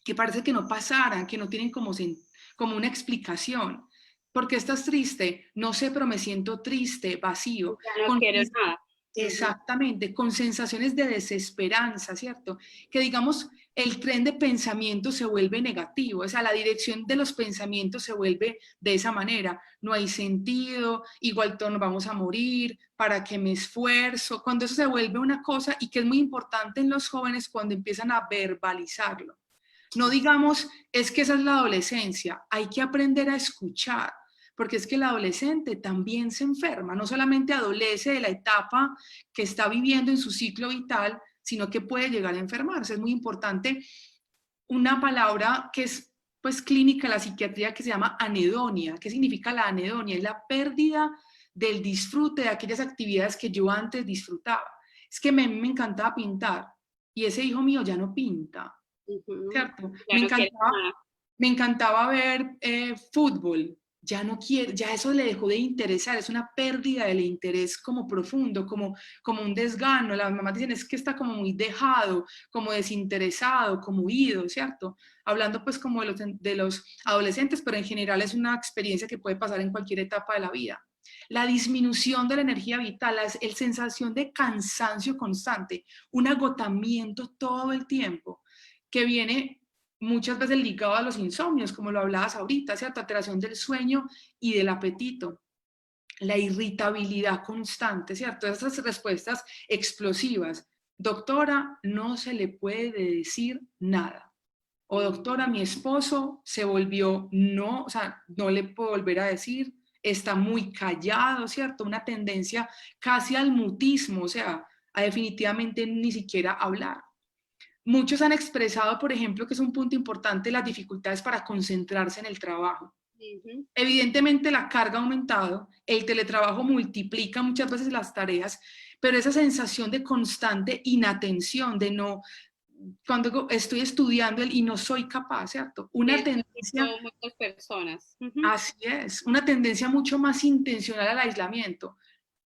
que parece que no pasaran, que no tienen como una explicación. ¿Por qué estás triste? No sé, pero me siento triste, vacío. Ya no quiero nada. Exactamente, con sensaciones de desesperanza, ¿cierto? Que digamos, el tren de pensamiento se vuelve negativo, o sea, la dirección de los pensamientos se vuelve de esa manera. No hay sentido, igual todos nos vamos a morir, ¿para qué me esfuerzo? Cuando eso se vuelve una cosa y que es muy importante en los jóvenes cuando empiezan a verbalizarlo. No digamos, es que esa es la adolescencia, hay que aprender a escuchar, porque es que el adolescente también se enferma, no solamente adolece de la etapa que está viviendo en su ciclo vital, sino que puede llegar a enfermarse. Es muy importante una palabra que es pues clínica en la psiquiatría que se llama anedonia. ¿Qué significa la anedonia? Es la pérdida del disfrute de aquellas actividades que yo antes disfrutaba. Es que me encantaba pintar y ese hijo mío ya no pinta, ¿cierto? Ya no quiero nada. Me encantaba ver fútbol, ya no quiere, ya eso le dejó de interesar, es una pérdida del interés como profundo, como un desgano. Las mamás dicen es que está como muy dejado, como desinteresado, como huido, ¿cierto? Hablando pues como de los adolescentes, pero en general es una experiencia que puede pasar en cualquier etapa de la vida. La disminución de la energía vital, la sensación de cansancio constante, un agotamiento todo el tiempo, que viene muchas veces ligado a los insomnios, como lo hablabas ahorita, ¿cierto? Alteración del sueño y del apetito. La irritabilidad constante, ¿cierto? Esas respuestas explosivas. Doctora, no se le puede decir nada. O doctora, mi esposo se volvió, no, o sea, no le puedo volver a decir, está muy callado, ¿cierto? Una tendencia casi al mutismo, o sea, a definitivamente ni siquiera hablar. Muchos han expresado, por ejemplo, que es un punto importante, las dificultades para concentrarse en el trabajo. Evidentemente la carga ha aumentado, el teletrabajo multiplica muchas veces las tareas, pero esa sensación de constante inatención, de no, cuando estoy estudiando y no soy capaz, ¿cierto? Una tendencia, muchas personas. así es, una tendencia mucho más intencional al aislamiento.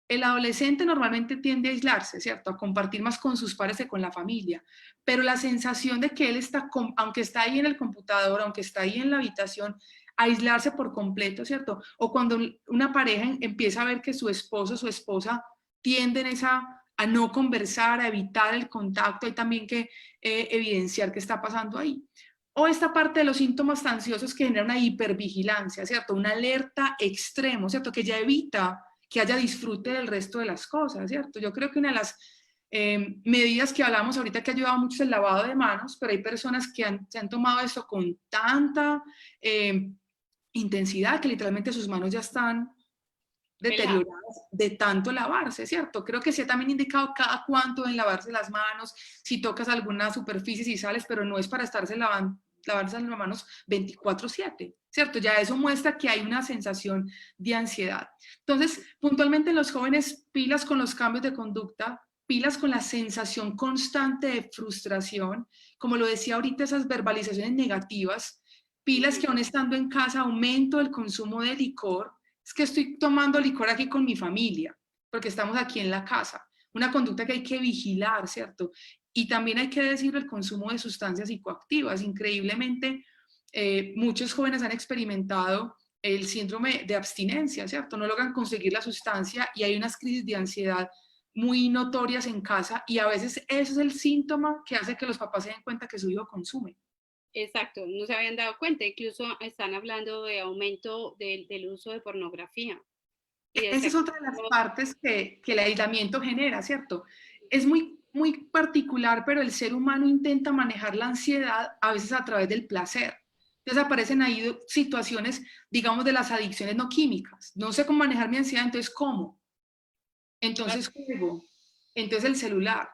El adolescente normalmente tiende a aislarse, ¿cierto? A compartir más con sus pares que con la familia, pero la sensación de que él está, aunque está ahí en el computador, aunque está ahí en la habitación, aislarse por completo, ¿cierto? O cuando una pareja empieza a ver que su esposo o su esposa tienden a no conversar, a evitar el contacto, hay también que evidenciar qué está pasando ahí. O esta parte de los síntomas ansiosos que generan una hipervigilancia, ¿cierto? Una alerta extremo, ¿cierto? Que ya evita que haya disfrute del resto de las cosas, ¿cierto? Yo creo que una de las medidas que hablamos ahorita que ha ayudado mucho es el lavado de manos, pero hay personas que se han tomado esto con tanta intensidad que literalmente sus manos ya están deterioradas de tanto lavarse, ¿cierto? Creo que sí también indicado cada cuánto deben lavarse las manos, si tocas alguna superficie, si sales, pero no es para estarse lavarse las manos 24/7, ¿cierto? Ya eso muestra que hay una sensación de ansiedad. Entonces, puntualmente los jóvenes, pilas con los cambios de conducta, pilas con la sensación constante de frustración, como lo decía ahorita, esas verbalizaciones negativas, pilas que aún estando en casa aumento el consumo de licor, es que estoy tomando licor aquí con mi familia, porque estamos aquí en la casa. Una conducta que hay que vigilar, ¿cierto? Y también hay que decir el consumo de sustancias psicoactivas. Increíblemente, muchos jóvenes han experimentado el síndrome de abstinencia, ¿cierto? No logran conseguir la sustancia y hay unas crisis de ansiedad muy notorias en casa y a veces ese es el síntoma que hace que los papás se den cuenta que su hijo consume. Exacto, no se habían dado cuenta, incluso están hablando de aumento del uso de pornografía. Esa es otra de las partes que el aislamiento genera, ¿cierto? Es muy particular, pero el ser humano intenta manejar la ansiedad a veces a través del placer. Entonces aparecen ahí situaciones, digamos, de las adicciones no químicas. No sé cómo manejar mi ansiedad, entonces ¿cómo? Entonces juego, entonces el celular,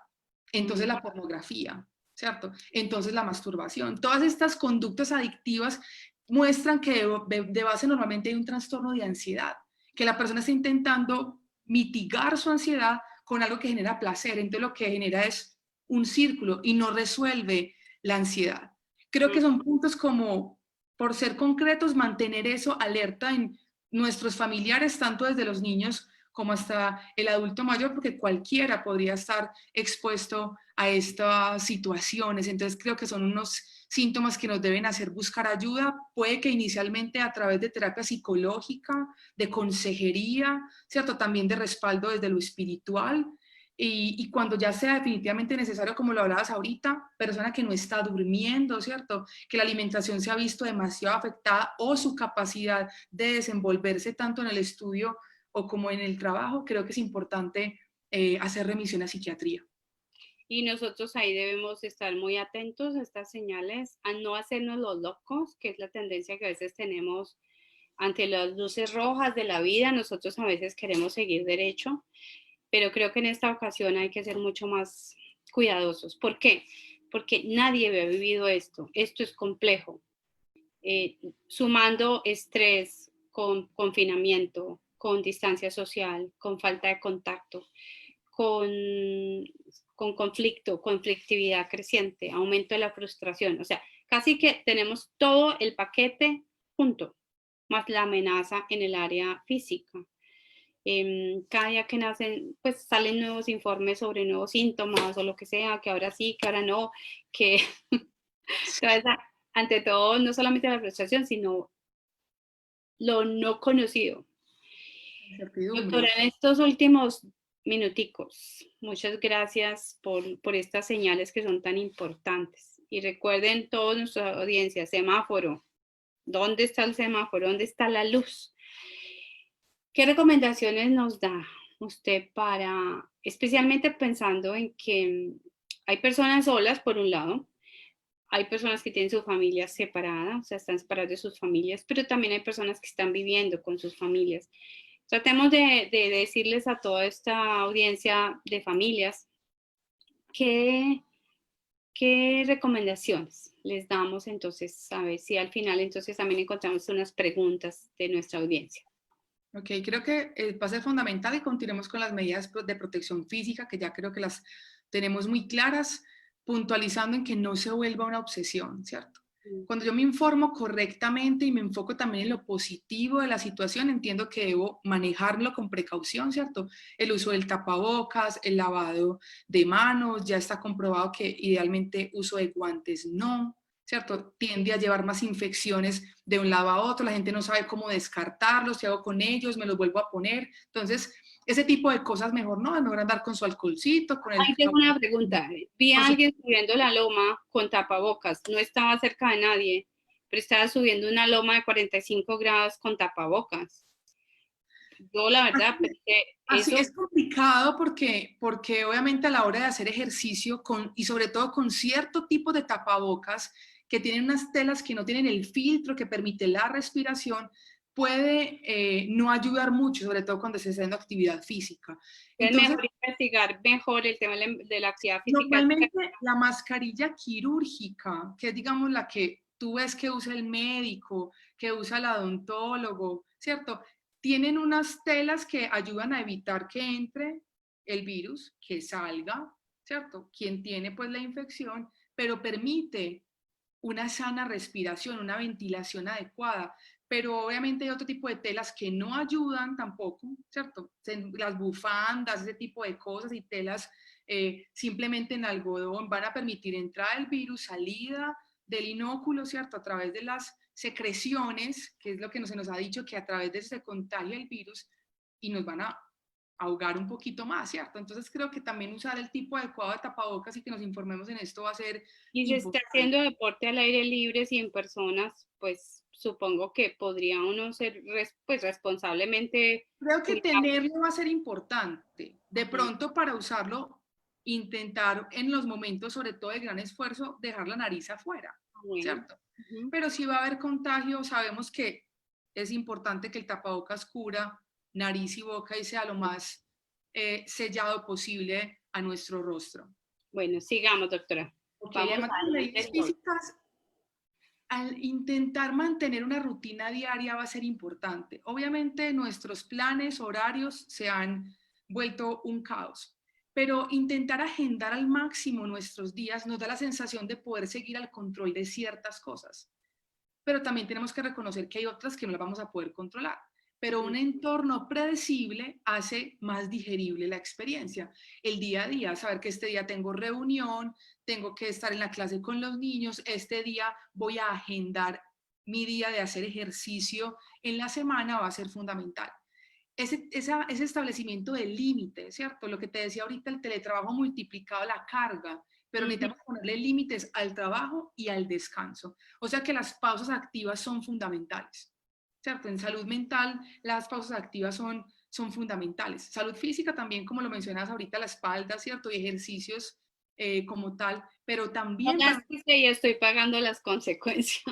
entonces la pornografía, ¿cierto? Entonces la masturbación. Todas estas conductas adictivas muestran que de base normalmente hay un trastorno de ansiedad, que la persona está intentando mitigar su ansiedad con algo que genera placer, entonces lo que genera es un círculo y no resuelve la ansiedad. Creo que son puntos como, por ser concretos, mantener eso alerta en nuestros familiares, tanto desde los niños como hasta el adulto mayor, porque cualquiera podría estar expuesto a estas situaciones. Entonces creo que son unos síntomas que nos deben hacer buscar ayuda, puede que inicialmente a través de terapia psicológica, de consejería, ¿cierto? También de respaldo desde lo espiritual, y cuando ya sea definitivamente necesario, como lo hablabas ahorita, persona que no está durmiendo, ¿cierto? Que la alimentación se ha visto demasiado afectada o su capacidad de desenvolverse tanto en el estudio o como en el trabajo, creo que es importante hacer remisión a psiquiatría. Y nosotros ahí debemos estar muy atentos a estas señales, a no hacernos los locos, que es la tendencia que a veces tenemos ante las luces rojas de la vida. Nosotros a veces queremos seguir derecho, pero creo que en esta ocasión hay que ser mucho más cuidadosos. ¿Por qué? Porque nadie había vivido esto. Esto es complejo. Sumando estrés con confinamiento, con distancia social, con falta de contacto, con conflicto, conflictividad creciente, aumento de la frustración. O sea, casi que tenemos todo el paquete junto, más la amenaza en el área física. Cada día que nacen, pues salen nuevos informes sobre nuevos síntomas o lo que sea, que ahora sí, que ahora no, que ante todo, no solamente la frustración, sino lo no conocido. Doctora, en estos últimos minuticos, muchas gracias por estas señales que son tan importantes. Y recuerden todos nuestra audiencia, semáforo. ¿Dónde está el semáforo? ¿Dónde está la luz? ¿Qué recomendaciones nos da usted para, especialmente pensando en que hay personas solas, por un lado, hay personas que tienen su familia separada, o sea, están separadas de sus familias, pero también hay personas que están viviendo con sus familias. Tratemos de decirles a toda esta audiencia de familias qué recomendaciones les damos, entonces, a ver si al final entonces también encontramos unas preguntas de nuestra audiencia. Ok, creo que va a ser fundamental y continuemos con las medidas de protección física, que ya creo que las tenemos muy claras, puntualizando en que no se vuelva una obsesión, ¿cierto? Cuando yo me informo correctamente y me enfoco también en lo positivo de la situación, entiendo que debo manejarlo con precaución, ¿cierto? El uso del tapabocas, el lavado de manos, ya está comprobado que idealmente uso de guantes no, ¿cierto? Tiende a llevar más infecciones de un lado a otro, la gente no sabe cómo descartarlos, qué hago con ellos, me los vuelvo a poner, entonces ese tipo de cosas mejor no, es mejor andar con su alcoholcito, con el... Ahí tengo una pregunta, vi a alguien subiendo la loma con tapabocas, no estaba cerca de nadie, pero estaba subiendo una loma de 45 grados con tapabocas. Yo la verdad pensé, Así eso es complicado porque obviamente a la hora de hacer ejercicio y sobre todo con cierto tipo de tapabocas que tienen unas telas que no tienen el filtro que permite la respiración, puede no ayudar mucho, sobre todo cuando se está haciendo actividad física. Es Entonces, mejor investigar mejor el tema de la actividad física. normalmente la mascarilla quirúrgica, que es digamos la que tú ves que usa el médico, que usa el odontólogo, ¿cierto? Tienen unas telas que ayudan a evitar que entre el virus, que salga, ¿cierto? Quien tiene pues la infección, pero permite una sana respiración, una ventilación adecuada. Pero obviamente hay otro tipo de telas que no ayudan tampoco, ¿cierto? Las bufandas, ese tipo de cosas y telas simplemente en algodón van a permitir entrada del virus, salida del inóculo, ¿cierto? A través de las secreciones, que es lo que se nos ha dicho, que a través de eso se contagia el virus y nos van a ahogar un poquito más, ¿cierto? Entonces creo que también usar el tipo adecuado de tapabocas y que nos informemos en esto va a ser Y si está importante. haciendo deporte al aire libre, y en personas, pues supongo que podría uno ser pues responsablemente Creo que cuidado. tenerlo va a ser importante. De pronto para usarlo, intentar en los momentos, sobre todo de gran esfuerzo, dejar la nariz afuera, Bueno. ¿cierto? Pero si va a haber contagio, sabemos que es importante que el tapabocas cubra nariz y boca y sea lo más sellado posible a nuestro rostro. Bueno, sigamos, doctora. Okay, además de las medidas físicas, al intentar mantener una rutina diaria va a ser importante. Obviamente nuestros planes, horarios se han vuelto un caos, pero intentar agendar al máximo nuestros días nos da la sensación de poder seguir al control de ciertas cosas. Pero también tenemos que reconocer que hay otras que no las vamos a poder controlar. Pero un entorno predecible hace más digerible la experiencia. El día a día, saber que este día tengo reunión, tengo que estar en la clase con los niños, este día voy a agendar mi día de hacer ejercicio en la semana va a ser fundamental. Ese establecimiento de límites, ¿cierto? Lo que te decía ahorita, el teletrabajo multiplicado la carga, pero necesitamos ponerle límites al trabajo y al descanso. O sea que las pausas activas son fundamentales, ¿cierto? En salud mental, las pausas activas son fundamentales. Salud física también, como lo mencionas ahorita, la espalda, ¿cierto? Y ejercicios como tal, pero también... Y estoy pagando las consecuencias.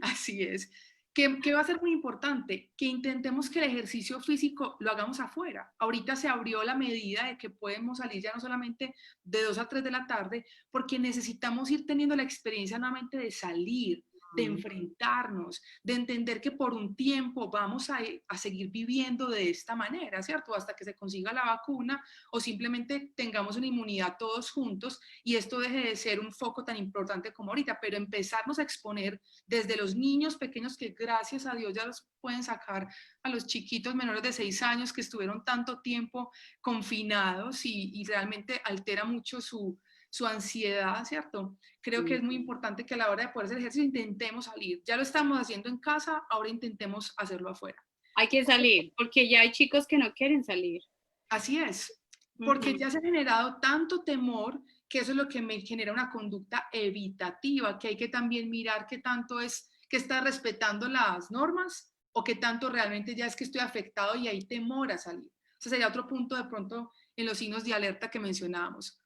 Así es. ¿Qué va a ser muy importante? Que intentemos que el ejercicio físico lo hagamos afuera. Ahorita se abrió la medida de que podemos salir ya no solamente de 2 a 3 de la tarde, porque necesitamos ir teniendo la experiencia nuevamente de salir, de enfrentarnos, de entender que por un tiempo vamos a seguir viviendo de esta manera, ¿cierto? Hasta que se consiga la vacuna o simplemente tengamos una inmunidad todos juntos y esto deje de ser un foco tan importante como ahorita, pero empezarnos a exponer desde los niños pequeños que gracias a Dios ya los pueden sacar a los chiquitos menores de 6 años que estuvieron tanto tiempo confinados y realmente altera mucho su ansiedad, ¿cierto? Creo que es muy importante que a la hora de poder hacer ejercicio intentemos salir. Ya lo estamos haciendo en casa, ahora intentemos hacerlo afuera. Hay que salir, porque ya hay chicos que no quieren salir. Así es, porque ya se ha generado tanto temor que eso es lo que me genera una conducta evitativa, que hay que también mirar qué tanto es que está respetando las normas o qué tanto realmente ya es que estoy afectado y hay temor a salir. Ese sería otro punto de pronto en los signos de alerta que mencionábamos.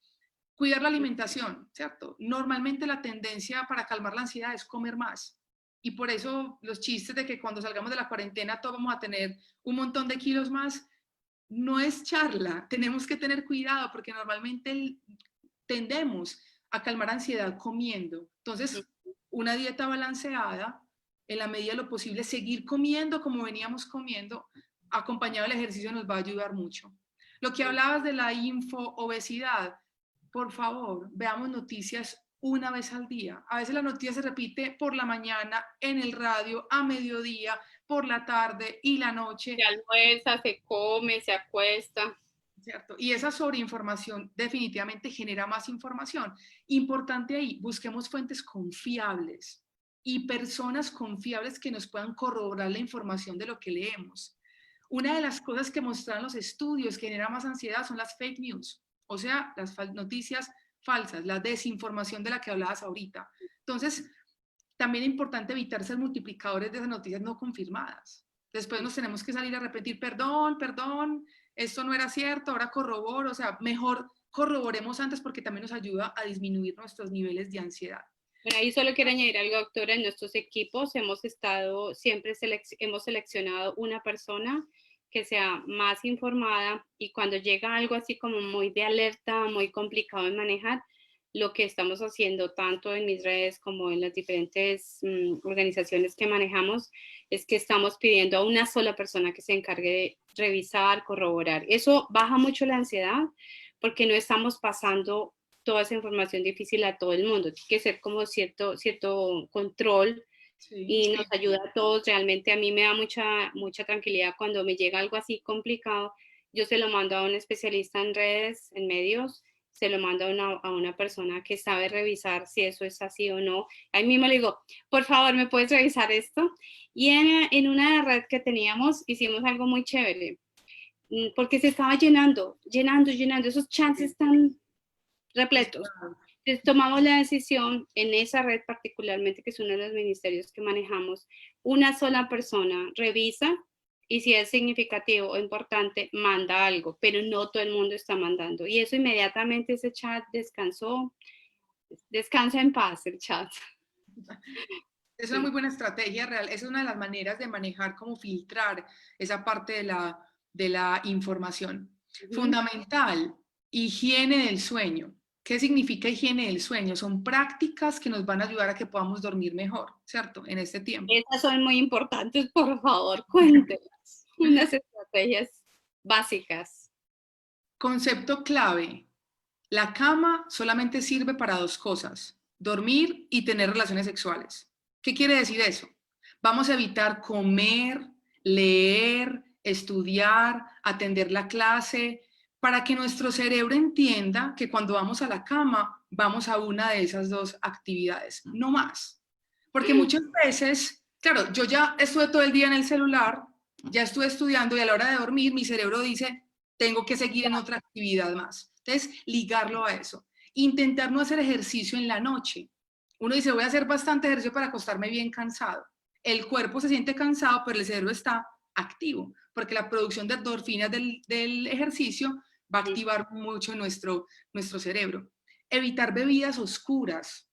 Cuidar la alimentación, ¿cierto? Normalmente la tendencia para calmar la ansiedad es comer más. Y por eso los chistes de que cuando salgamos de la cuarentena todos vamos a tener un montón de kilos más, no es charla. Tenemos que tener cuidado porque normalmente tendemos a calmar ansiedad comiendo. Entonces, una dieta balanceada, en la medida de lo posible, seguir comiendo como veníamos comiendo, acompañado del ejercicio nos va a ayudar mucho. Lo que hablabas de la infoobesidad, por favor, veamos noticias una vez al día. A veces la noticia se repite por la mañana, en el radio, a mediodía, por la tarde y la noche. Se almuerza, se come, se acuesta. ¿Cierto? Y esa sobreinformación definitivamente genera más información. Importante ahí, busquemos fuentes confiables y personas confiables que nos puedan corroborar la información de lo que leemos. Una de las cosas que mostraron los estudios que genera más ansiedad son las fake news, o sea, las noticias falsas, la desinformación de la que hablabas ahorita. Entonces, también es importante evitar ser multiplicadores de esas noticias no confirmadas. Después nos tenemos que salir a repetir, perdón, esto no era cierto, ahora corroboro, o sea, mejor corroboremos antes porque también nos ayuda a disminuir nuestros niveles de ansiedad. Bueno, ahí solo quiero añadir algo, doctora. En nuestros equipos hemos seleccionado una persona que sea más informada, y cuando llega algo así como muy de alerta, muy complicado de manejar, lo que estamos haciendo tanto en mis redes como en las diferentes organizaciones que manejamos es que estamos pidiendo a una sola persona que se encargue de revisar, corroborar. Eso baja mucho la ansiedad porque no estamos pasando toda esa información difícil a todo el mundo. Tiene que ser como cierto control, Sí, y nos sí. ayuda a todos. Realmente a mí me da mucha tranquilidad cuando me llega algo así complicado. Yo se lo mando a un especialista en redes, en medios, se lo mando a una persona que sabe revisar si eso es así o no. Ahí mismo le digo, por favor, ¿me puedes revisar esto? Y en una red que teníamos, hicimos algo muy chévere, porque se estaba llenando, esos chances están repletos. Entonces, tomamos la decisión en esa red particularmente, que es uno de los ministerios que manejamos, una sola persona revisa y si es significativo o importante, manda algo, pero no todo el mundo está mandando. Y eso inmediatamente ese chat descansa en paz el chat. Es una muy buena estrategia real. Es una de las maneras de manejar, cómo filtrar esa parte de la información. Fundamental, higiene del sueño. ¿Qué significa higiene del sueño? Son prácticas que nos van a ayudar a que podamos dormir mejor, ¿cierto? En este tiempo. Esas son muy importantes, por favor, cuéntenos unas estrategias básicas. Concepto clave. La cama solamente sirve para dos cosas: dormir y tener relaciones sexuales. ¿Qué quiere decir eso? Vamos a evitar comer, leer, estudiar, atender la clase, para que nuestro cerebro entienda que cuando vamos a la cama, vamos a una de esas dos actividades, no más. Porque muchas veces, claro, yo ya estuve todo el día en el celular, ya estuve estudiando y a la hora de dormir mi cerebro dice, tengo que seguir en otra actividad más. Entonces, ligarlo a eso. Intentar no hacer ejercicio en la noche. Uno dice, voy a hacer bastante ejercicio para acostarme bien cansado. El cuerpo se siente cansado, pero el cerebro está activo, porque la producción de endorfinas del ejercicio va a activar mucho nuestro cerebro. Evitar bebidas oscuras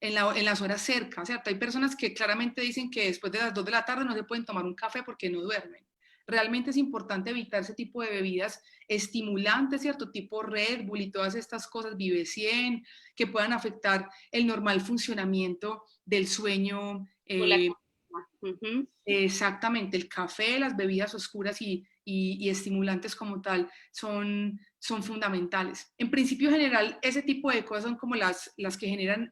en las horas cerca, ¿cierto? Hay personas que claramente dicen que después de las 2 de la tarde no se pueden tomar un café porque no duermen. Realmente es importante evitar ese tipo de bebidas estimulantes, ¿cierto? Tipo Red Bull y todas estas cosas, Vive 100, que puedan afectar el normal funcionamiento del sueño. Exactamente, el café, las bebidas oscuras y estimulantes como tal son fundamentales. En principio general, ese tipo de cosas son como las que generan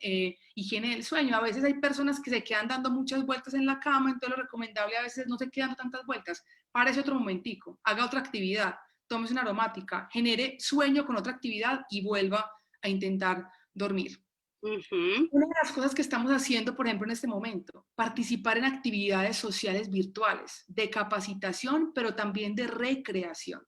higiene del sueño. A veces hay personas que se quedan dando muchas vueltas en la cama, entonces lo recomendable a veces no se quedan tantas vueltas. Párese otro momentico, haga otra actividad, tómese una aromática, genere sueño con otra actividad y vuelva a intentar dormir. Una de las cosas que estamos haciendo, por ejemplo, en este momento, participar en actividades sociales virtuales, de capacitación, pero también de recreación.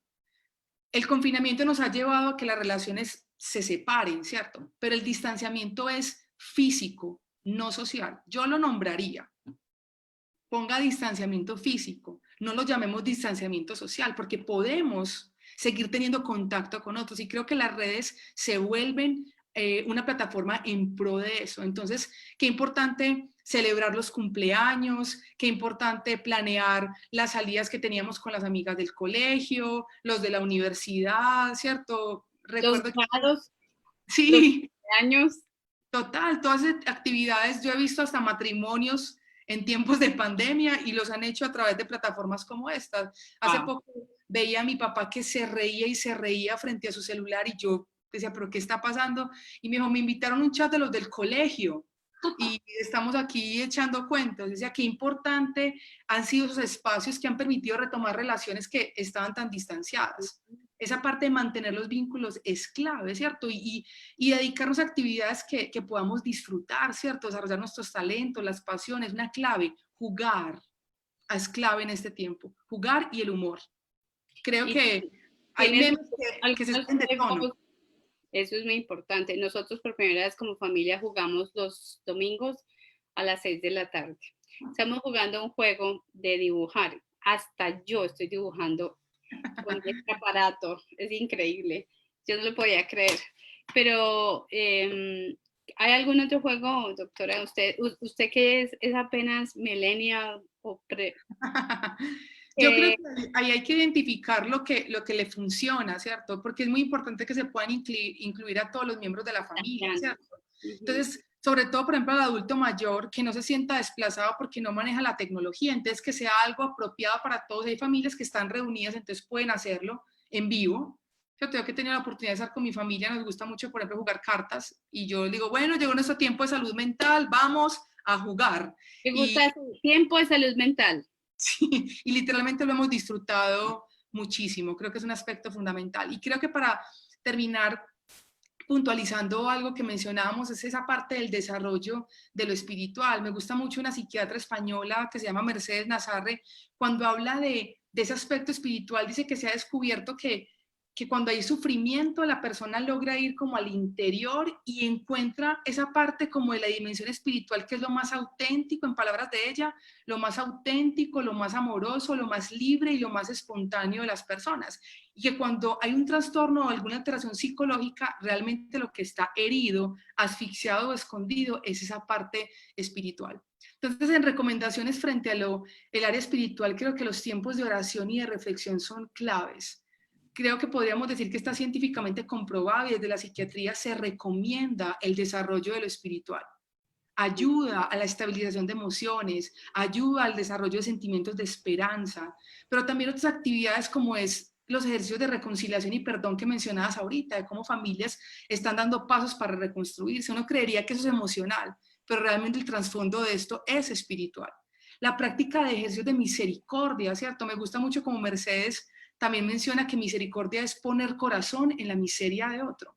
El confinamiento nos ha llevado a que las relaciones se separen, ¿cierto? Pero el distanciamiento es físico, no social. Yo lo nombraría. Ponga distanciamiento físico, no lo llamemos distanciamiento social, porque podemos seguir teniendo contacto con otros y creo que las redes se vuelven una plataforma en pro de eso. Entonces, qué importante celebrar los cumpleaños, qué importante planear las salidas que teníamos con las amigas del colegio, los de la universidad, ¿cierto? Los Recuerdo grados, los sí, años. total, todas esas actividades, yo he visto hasta matrimonios en tiempos de pandemia y los han hecho a través de plataformas como estas. Hace poco veía a mi papá que se reía y se reía frente a su celular y yo decía, ¿pero qué está pasando? Y me dijo, me invitaron a un chat de los del colegio y estamos aquí echando cuentos. Decía, qué importante han sido esos espacios que han permitido retomar relaciones que estaban tan distanciadas. Esa parte de mantener los vínculos es clave, ¿cierto? Y dedicarnos a actividades que podamos disfrutar, ¿cierto? Desarrollar nuestros talentos, las pasiones, una clave, jugar es clave en este tiempo, jugar y el humor. Creo que hay memes que se salen de tono. Eso es muy importante. Nosotros por primera vez como familia jugamos los domingos a las 6 de la tarde. Estamos jugando un juego de dibujar. Hasta yo estoy dibujando con este aparato. Es increíble. Yo no lo podía creer. Pero ¿Hay algún otro juego, doctora? ¿Usted que es apenas millennial o Yo creo que ahí hay que identificar lo que le funciona, ¿cierto? Porque es muy importante que se puedan incluir a todos los miembros de la familia, ¿cierto? Entonces, sobre todo, por ejemplo, al adulto mayor, que no se sienta desplazado porque no maneja la tecnología, entonces que sea algo apropiado para todos. Hay familias que están reunidas, entonces pueden hacerlo en vivo. Yo que he tenido la oportunidad de estar con mi familia, nos gusta mucho, por ejemplo, jugar cartas, y yo digo, bueno, llegó nuestro tiempo de salud mental, vamos a jugar. ¿Me gusta ese tiempo de salud mental? Sí, y literalmente lo hemos disfrutado muchísimo, creo que es un aspecto fundamental. Y creo que para terminar, puntualizando algo que mencionábamos, es esa parte del desarrollo de lo espiritual. Me gusta mucho una psiquiatra española que se llama Mercedes Nazarre, cuando habla de ese aspecto espiritual, dice que se ha descubierto que cuando hay sufrimiento, la persona logra ir como al interior y encuentra esa parte como de la dimensión espiritual, que es lo más auténtico, en palabras de ella, lo más auténtico, lo más amoroso, lo más libre y lo más espontáneo de las personas. Y que cuando hay un trastorno o alguna alteración psicológica, realmente lo que está herido, asfixiado o escondido es esa parte espiritual. Entonces, en recomendaciones frente a el área espiritual, creo que los tiempos de oración y de reflexión son claves. Creo que podríamos decir que está científicamente comprobado y desde la psiquiatría se recomienda el desarrollo de lo espiritual. Ayuda a la estabilización de emociones, ayuda al desarrollo de sentimientos de esperanza, pero también otras actividades como es los ejercicios de reconciliación y perdón que mencionabas ahorita, de cómo familias están dando pasos para reconstruirse. Uno creería que eso es emocional, pero realmente el trasfondo de esto es espiritual. La práctica de ejercicios de misericordia, ¿cierto? Me gusta mucho como Mercedes también menciona que misericordia es poner corazón en la miseria de otro.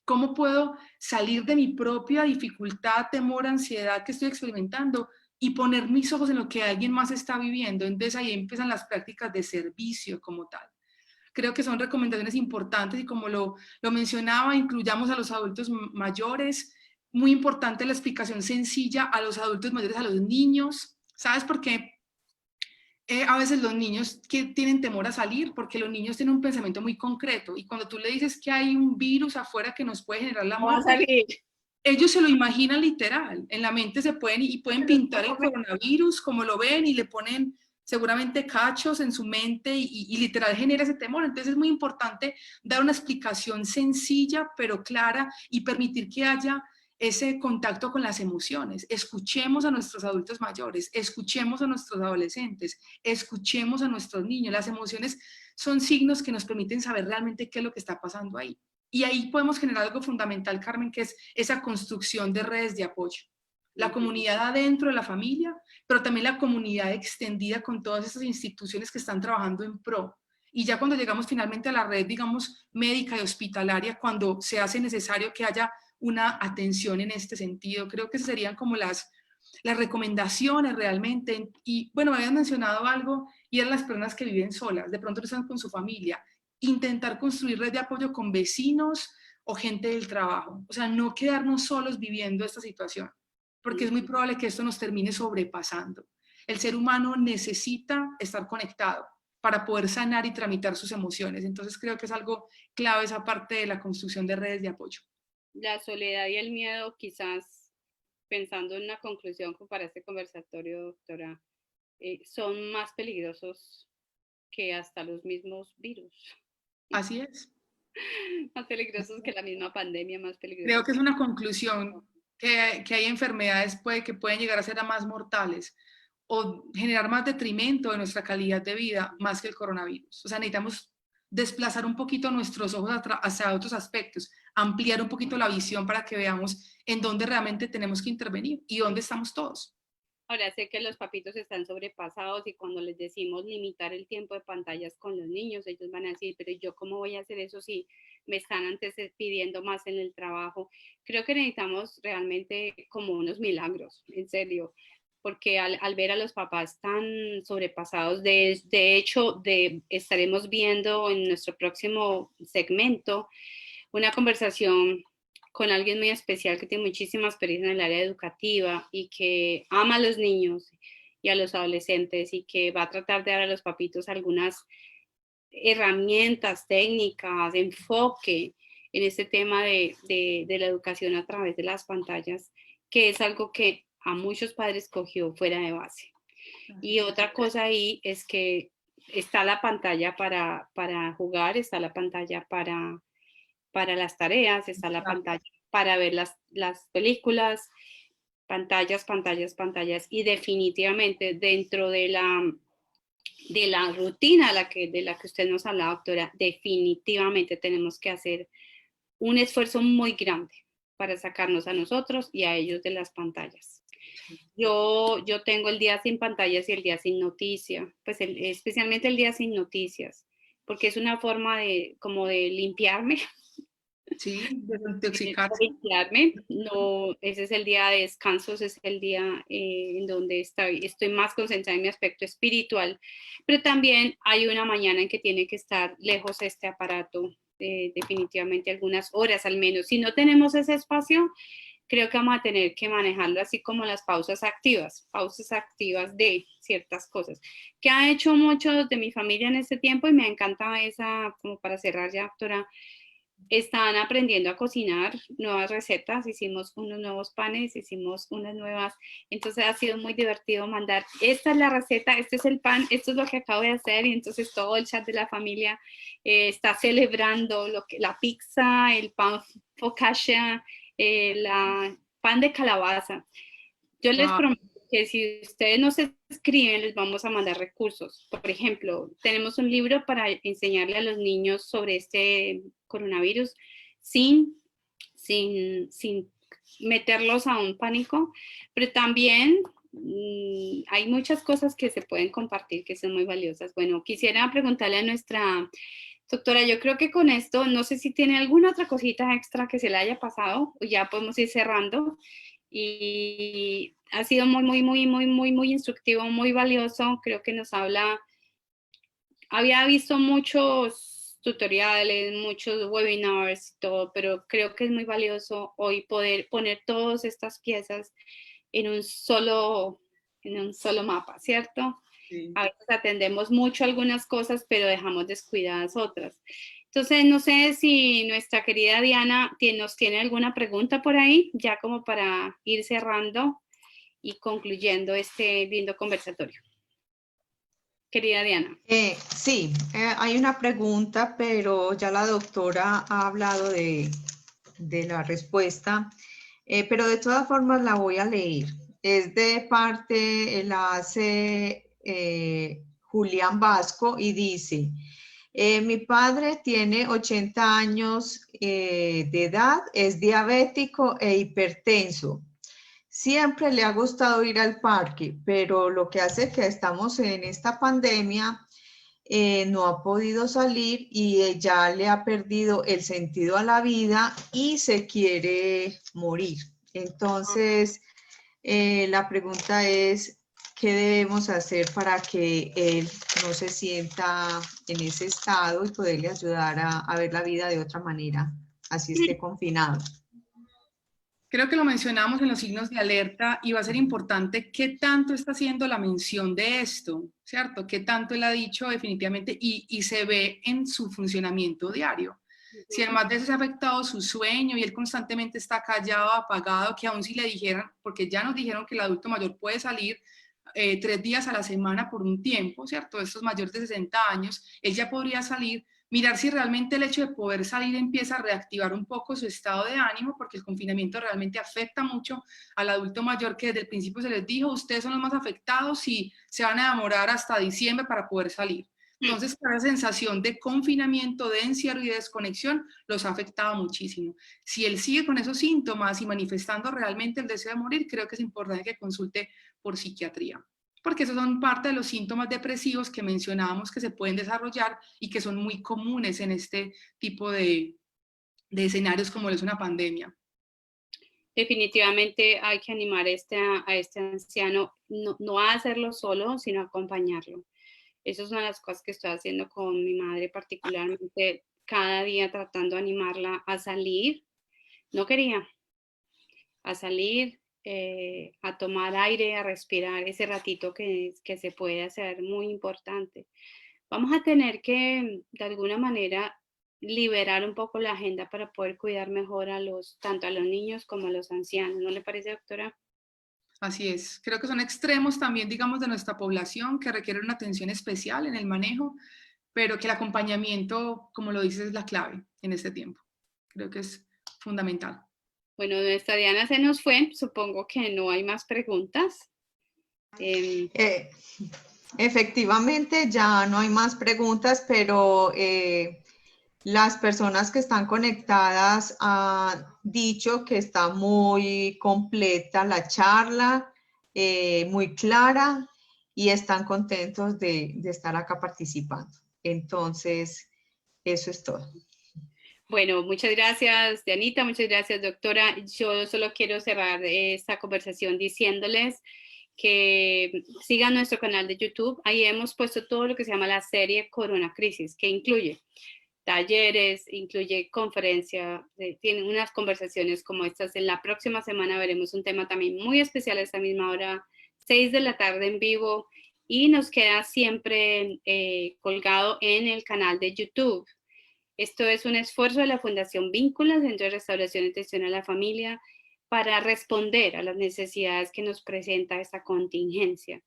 ¿Cómo puedo salir de mi propia dificultad, temor, ansiedad que estoy experimentando y poner mis ojos en lo que alguien más está viviendo? Entonces ahí empiezan las prácticas de servicio como tal. Creo que son recomendaciones importantes y como lo mencionaba, incluyamos a los adultos mayores. Muy importante la explicación sencilla a los adultos mayores, a los niños. ¿Sabes por qué? A veces los niños que tienen temor a salir porque los niños tienen un pensamiento muy concreto y cuando tú le dices que hay un virus afuera que nos puede generar la muerte, ellos se lo imaginan literal, en la mente se pueden pintar el coronavirus como lo ven y le ponen seguramente cachos en su mente y literal genera ese temor. Entonces es muy importante dar una explicación sencilla pero clara y permitir que haya ese contacto con las emociones. Escuchemos a nuestros adultos mayores, escuchemos a nuestros adolescentes, escuchemos a nuestros niños. Las emociones son signos que nos permiten saber realmente qué es lo que está pasando ahí. Y ahí podemos generar algo fundamental, Carmen, que es esa construcción de redes de apoyo. La comunidad adentro de la familia, pero también la comunidad extendida con todas esas instituciones que están trabajando en pro. Y ya cuando llegamos finalmente a la red, digamos, médica y hospitalaria, cuando se hace necesario que haya una atención en este sentido. Creo que serían como las recomendaciones realmente. Y bueno, me habían mencionado algo y eran las personas que viven solas, de pronto no están con su familia. Intentar construir red de apoyo con vecinos o gente del trabajo. O sea, no quedarnos solos viviendo esta situación, porque es muy probable que esto nos termine sobrepasando. El ser humano necesita estar conectado para poder sanar y tramitar sus emociones. Entonces creo que es algo clave esa parte de la construcción de redes de apoyo. La soledad y el miedo, quizás pensando en una conclusión para este conversatorio, doctora, son más peligrosos que hasta los mismos virus. Así es. Más peligrosos que la misma pandemia, más peligrosos. Creo que es una conclusión que hay enfermedades que pueden llegar a ser más mortales o generar más detrimento de nuestra calidad de vida más que el coronavirus. O sea, necesitamos desplazar un poquito nuestros ojos hacia otros aspectos, ampliar un poquito la visión para que veamos en dónde realmente tenemos que intervenir y dónde estamos todos. Ahora sé que los papitos están sobrepasados y cuando les decimos limitar el tiempo de pantallas con los niños, ellos van a decir, pero yo cómo voy a hacer eso si me están antes pidiendo más en el trabajo. Creo que necesitamos realmente como unos milagros, en serio, porque al ver a los papás tan sobrepasados, de hecho, estaremos viendo en nuestro próximo segmento una conversación con alguien muy especial que tiene muchísima experiencia en el área educativa y que ama a los niños y a los adolescentes y que va a tratar de dar a los papitos algunas herramientas, técnicas, enfoque en este tema de la educación a través de las pantallas, que es algo que a muchos padres cogió fuera de base. Y otra cosa ahí es que está la pantalla para jugar, está la pantalla para las tareas, está la pantalla para ver las películas, pantallas, pantallas, pantallas, y definitivamente dentro de la rutina de la que usted nos habla, doctora, definitivamente tenemos que hacer un esfuerzo muy grande para sacarnos a nosotros y a ellos de las pantallas. Yo tengo el día sin pantallas y el día sin noticias, pues especialmente el día sin noticias, porque es una forma como de limpiarme. Sí, desintoxicarse. Limpiarme. No, ese es el día de descanso, ese es el día en donde estoy más concentrada en mi aspecto espiritual, pero también hay una mañana en que tiene que estar lejos este aparato, definitivamente algunas horas al menos. Si no tenemos ese espacio, creo que vamos a tener que manejarlo así como las pausas activas de ciertas cosas, que ha hecho muchos de mi familia en este tiempo y me encanta esa, como para cerrar ya, doctora, están aprendiendo a cocinar nuevas recetas, hicimos unos nuevos panes, hicimos unas nuevas, entonces ha sido muy divertido mandar, esta es la receta, este es el pan, esto es lo que acabo de hacer, y entonces todo el chat de la familia está celebrando la pizza, el pan focaccia, la pan de calabaza. Yo les prometo que si ustedes nos escriben, les vamos a mandar recursos. Por ejemplo, tenemos un libro para enseñarle a los niños sobre este coronavirus sin meterlos a un pánico, pero también hay muchas cosas que se pueden compartir que son muy valiosas. Bueno, quisiera preguntarle a nuestra doctora, yo creo que con esto, no sé si tiene alguna otra cosita extra que se le haya pasado, o ya podemos ir cerrando. Y ha sido muy instructivo, muy valioso. Creo que nos había visto muchos tutoriales, muchos webinars y todo, pero creo que es muy valioso hoy poder poner todas estas piezas en un solo mapa, ¿cierto? Sí. A veces atendemos mucho algunas cosas, pero dejamos descuidadas otras. Entonces, no sé si nuestra querida Diana nos tiene alguna pregunta por ahí, ya como para ir cerrando y concluyendo este lindo conversatorio. Querida Diana. Sí, hay una pregunta, pero ya la doctora ha hablado de la respuesta, pero de todas formas la voy a leer. Es de parte, la hace Julián Vasco y dice, mi padre tiene 80 años de edad, es diabético e hipertenso. Siempre le ha gustado ir al parque, pero lo que hace que estamos en esta pandemia, no ha podido salir y ya le ha perdido el sentido a la vida y se quiere morir. Entonces, la pregunta es, ¿qué debemos hacer para que él no se sienta en ese estado y poderle ayudar a ver la vida de otra manera, así esté confinado? Creo que lo mencionamos en los signos de alerta y va a ser importante qué tanto está haciendo la mención de esto, ¿cierto? Qué tanto él ha dicho definitivamente y se ve en su funcionamiento diario. Si además de eso se ha afectado su sueño y él constantemente está callado, apagado, que aún si le dijeran, porque ya nos dijeron que el adulto mayor puede salir 3 días a la semana por un tiempo, ¿cierto? Estos mayores de 60 años, él ya podría salir, mirar si realmente el hecho de poder salir empieza a reactivar un poco su estado de ánimo, porque el confinamiento realmente afecta mucho al adulto mayor, que desde el principio se les dijo, ustedes son los más afectados y se van a demorar hasta diciembre para poder salir. Entonces, esa sensación de confinamiento, de encierro y de desconexión los ha afectado muchísimo. Si él sigue con esos síntomas y manifestando realmente el deseo de morir, creo que es importante que consulte por psiquiatría, porque esos son parte de los síntomas depresivos que mencionábamos que se pueden desarrollar y que son muy comunes en este tipo de escenarios como es una pandemia. Definitivamente hay que animar a este anciano, no a hacerlo solo, sino a acompañarlo. Esas son las cosas que estoy haciendo con mi madre particularmente, cada día tratando de animarla a salir. No quería, a salir, a tomar aire, a respirar ese ratito que se puede hacer muy importante. Vamos a tener que, de alguna manera, liberar un poco la agenda para poder cuidar mejor tanto a los niños como a los ancianos. ¿No le parece, doctora? Así es. Creo que son extremos también, digamos, de nuestra población que requieren una atención especial en el manejo, pero que el acompañamiento, como lo dices, es la clave en este tiempo. Creo que es fundamental. Bueno, nuestra Diana se nos fue. Supongo que no hay más preguntas. Efectivamente, ya no hay más preguntas, pero las personas que están conectadas han dicho que está muy completa la charla, muy clara, y están contentos de estar acá participando. Entonces, eso es todo. Bueno, muchas gracias, Dianita, muchas gracias, doctora. Yo solo quiero cerrar esta conversación diciéndoles que sigan nuestro canal de YouTube. Ahí hemos puesto todo lo que se llama la serie Corona Crisis, que incluye talleres, incluye conferencia, tienen unas conversaciones como estas. En la próxima semana veremos un tema también muy especial a esta misma hora, 6 de la tarde en vivo, y nos queda siempre colgado en el canal de YouTube. Esto es un esfuerzo de la Fundación Vínculos, Centro de Restauración y Atención a la Familia, para responder a las necesidades que nos presenta esta contingencia.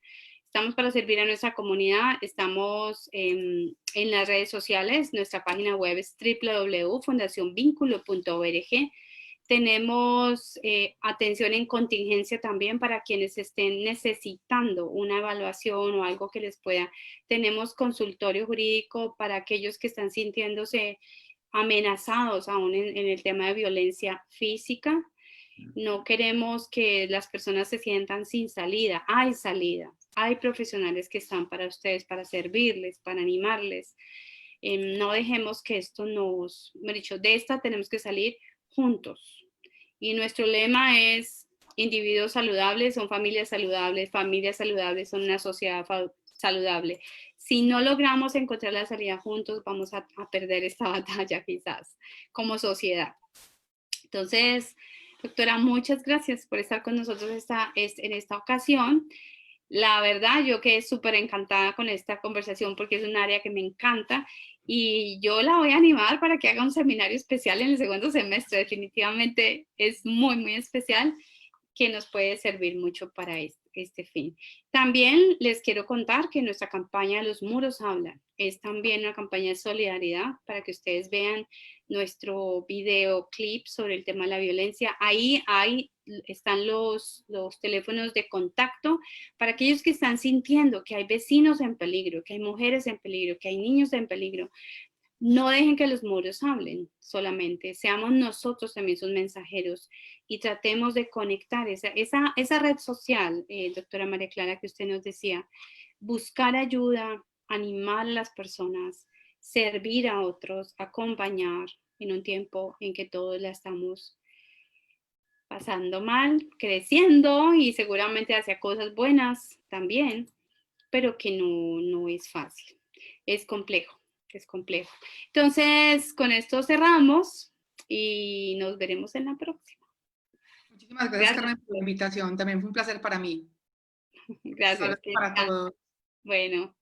Estamos para servir a nuestra comunidad, estamos en las redes sociales, nuestra página web es www.fundacionvinculo.org. Tenemos atención en contingencia también para quienes estén necesitando una evaluación o algo que les pueda. Tenemos consultorio jurídico para aquellos que están sintiéndose amenazados aún en el tema de violencia física. No queremos que las personas se sientan sin salida. Hay salida. Hay profesionales que están para ustedes, para servirles, para animarles. No dejemos que esto de esta tenemos que salir juntos. Y nuestro lema es: individuos saludables son familias saludables son una sociedad saludable. Si no logramos encontrar la salida juntos, vamos a perder esta batalla quizás como sociedad. Entonces, doctora, muchas gracias por estar con nosotros en esta ocasión. La verdad, yo quedé súper encantada con esta conversación porque es un área que me encanta y yo la voy a animar para que haga un seminario especial en el segundo semestre. Definitivamente es muy, muy especial, que nos puede servir mucho para este fin. También les quiero contar que nuestra campaña Los Muros Hablan es también una campaña de solidaridad para que ustedes vean nuestro videoclip sobre el tema de la violencia. Ahí están los teléfonos de contacto para aquellos que están sintiendo que hay vecinos en peligro, que hay mujeres en peligro, que hay niños en peligro. No dejen que los muros hablen solamente, seamos nosotros también sus mensajeros y tratemos de conectar esa red social, doctora María Clara, que usted nos decía, buscar ayuda, animar a las personas, servir a otros, acompañar en un tiempo en que todos la estamos pasando mal, creciendo y seguramente hacia cosas buenas también, pero que no es fácil, es complejo. Es complejo. Entonces, con esto cerramos y nos veremos en la próxima. Muchísimas gracias, Carmen, por la invitación. También fue un placer para mí. Gracias. Saludos para todos. Bueno.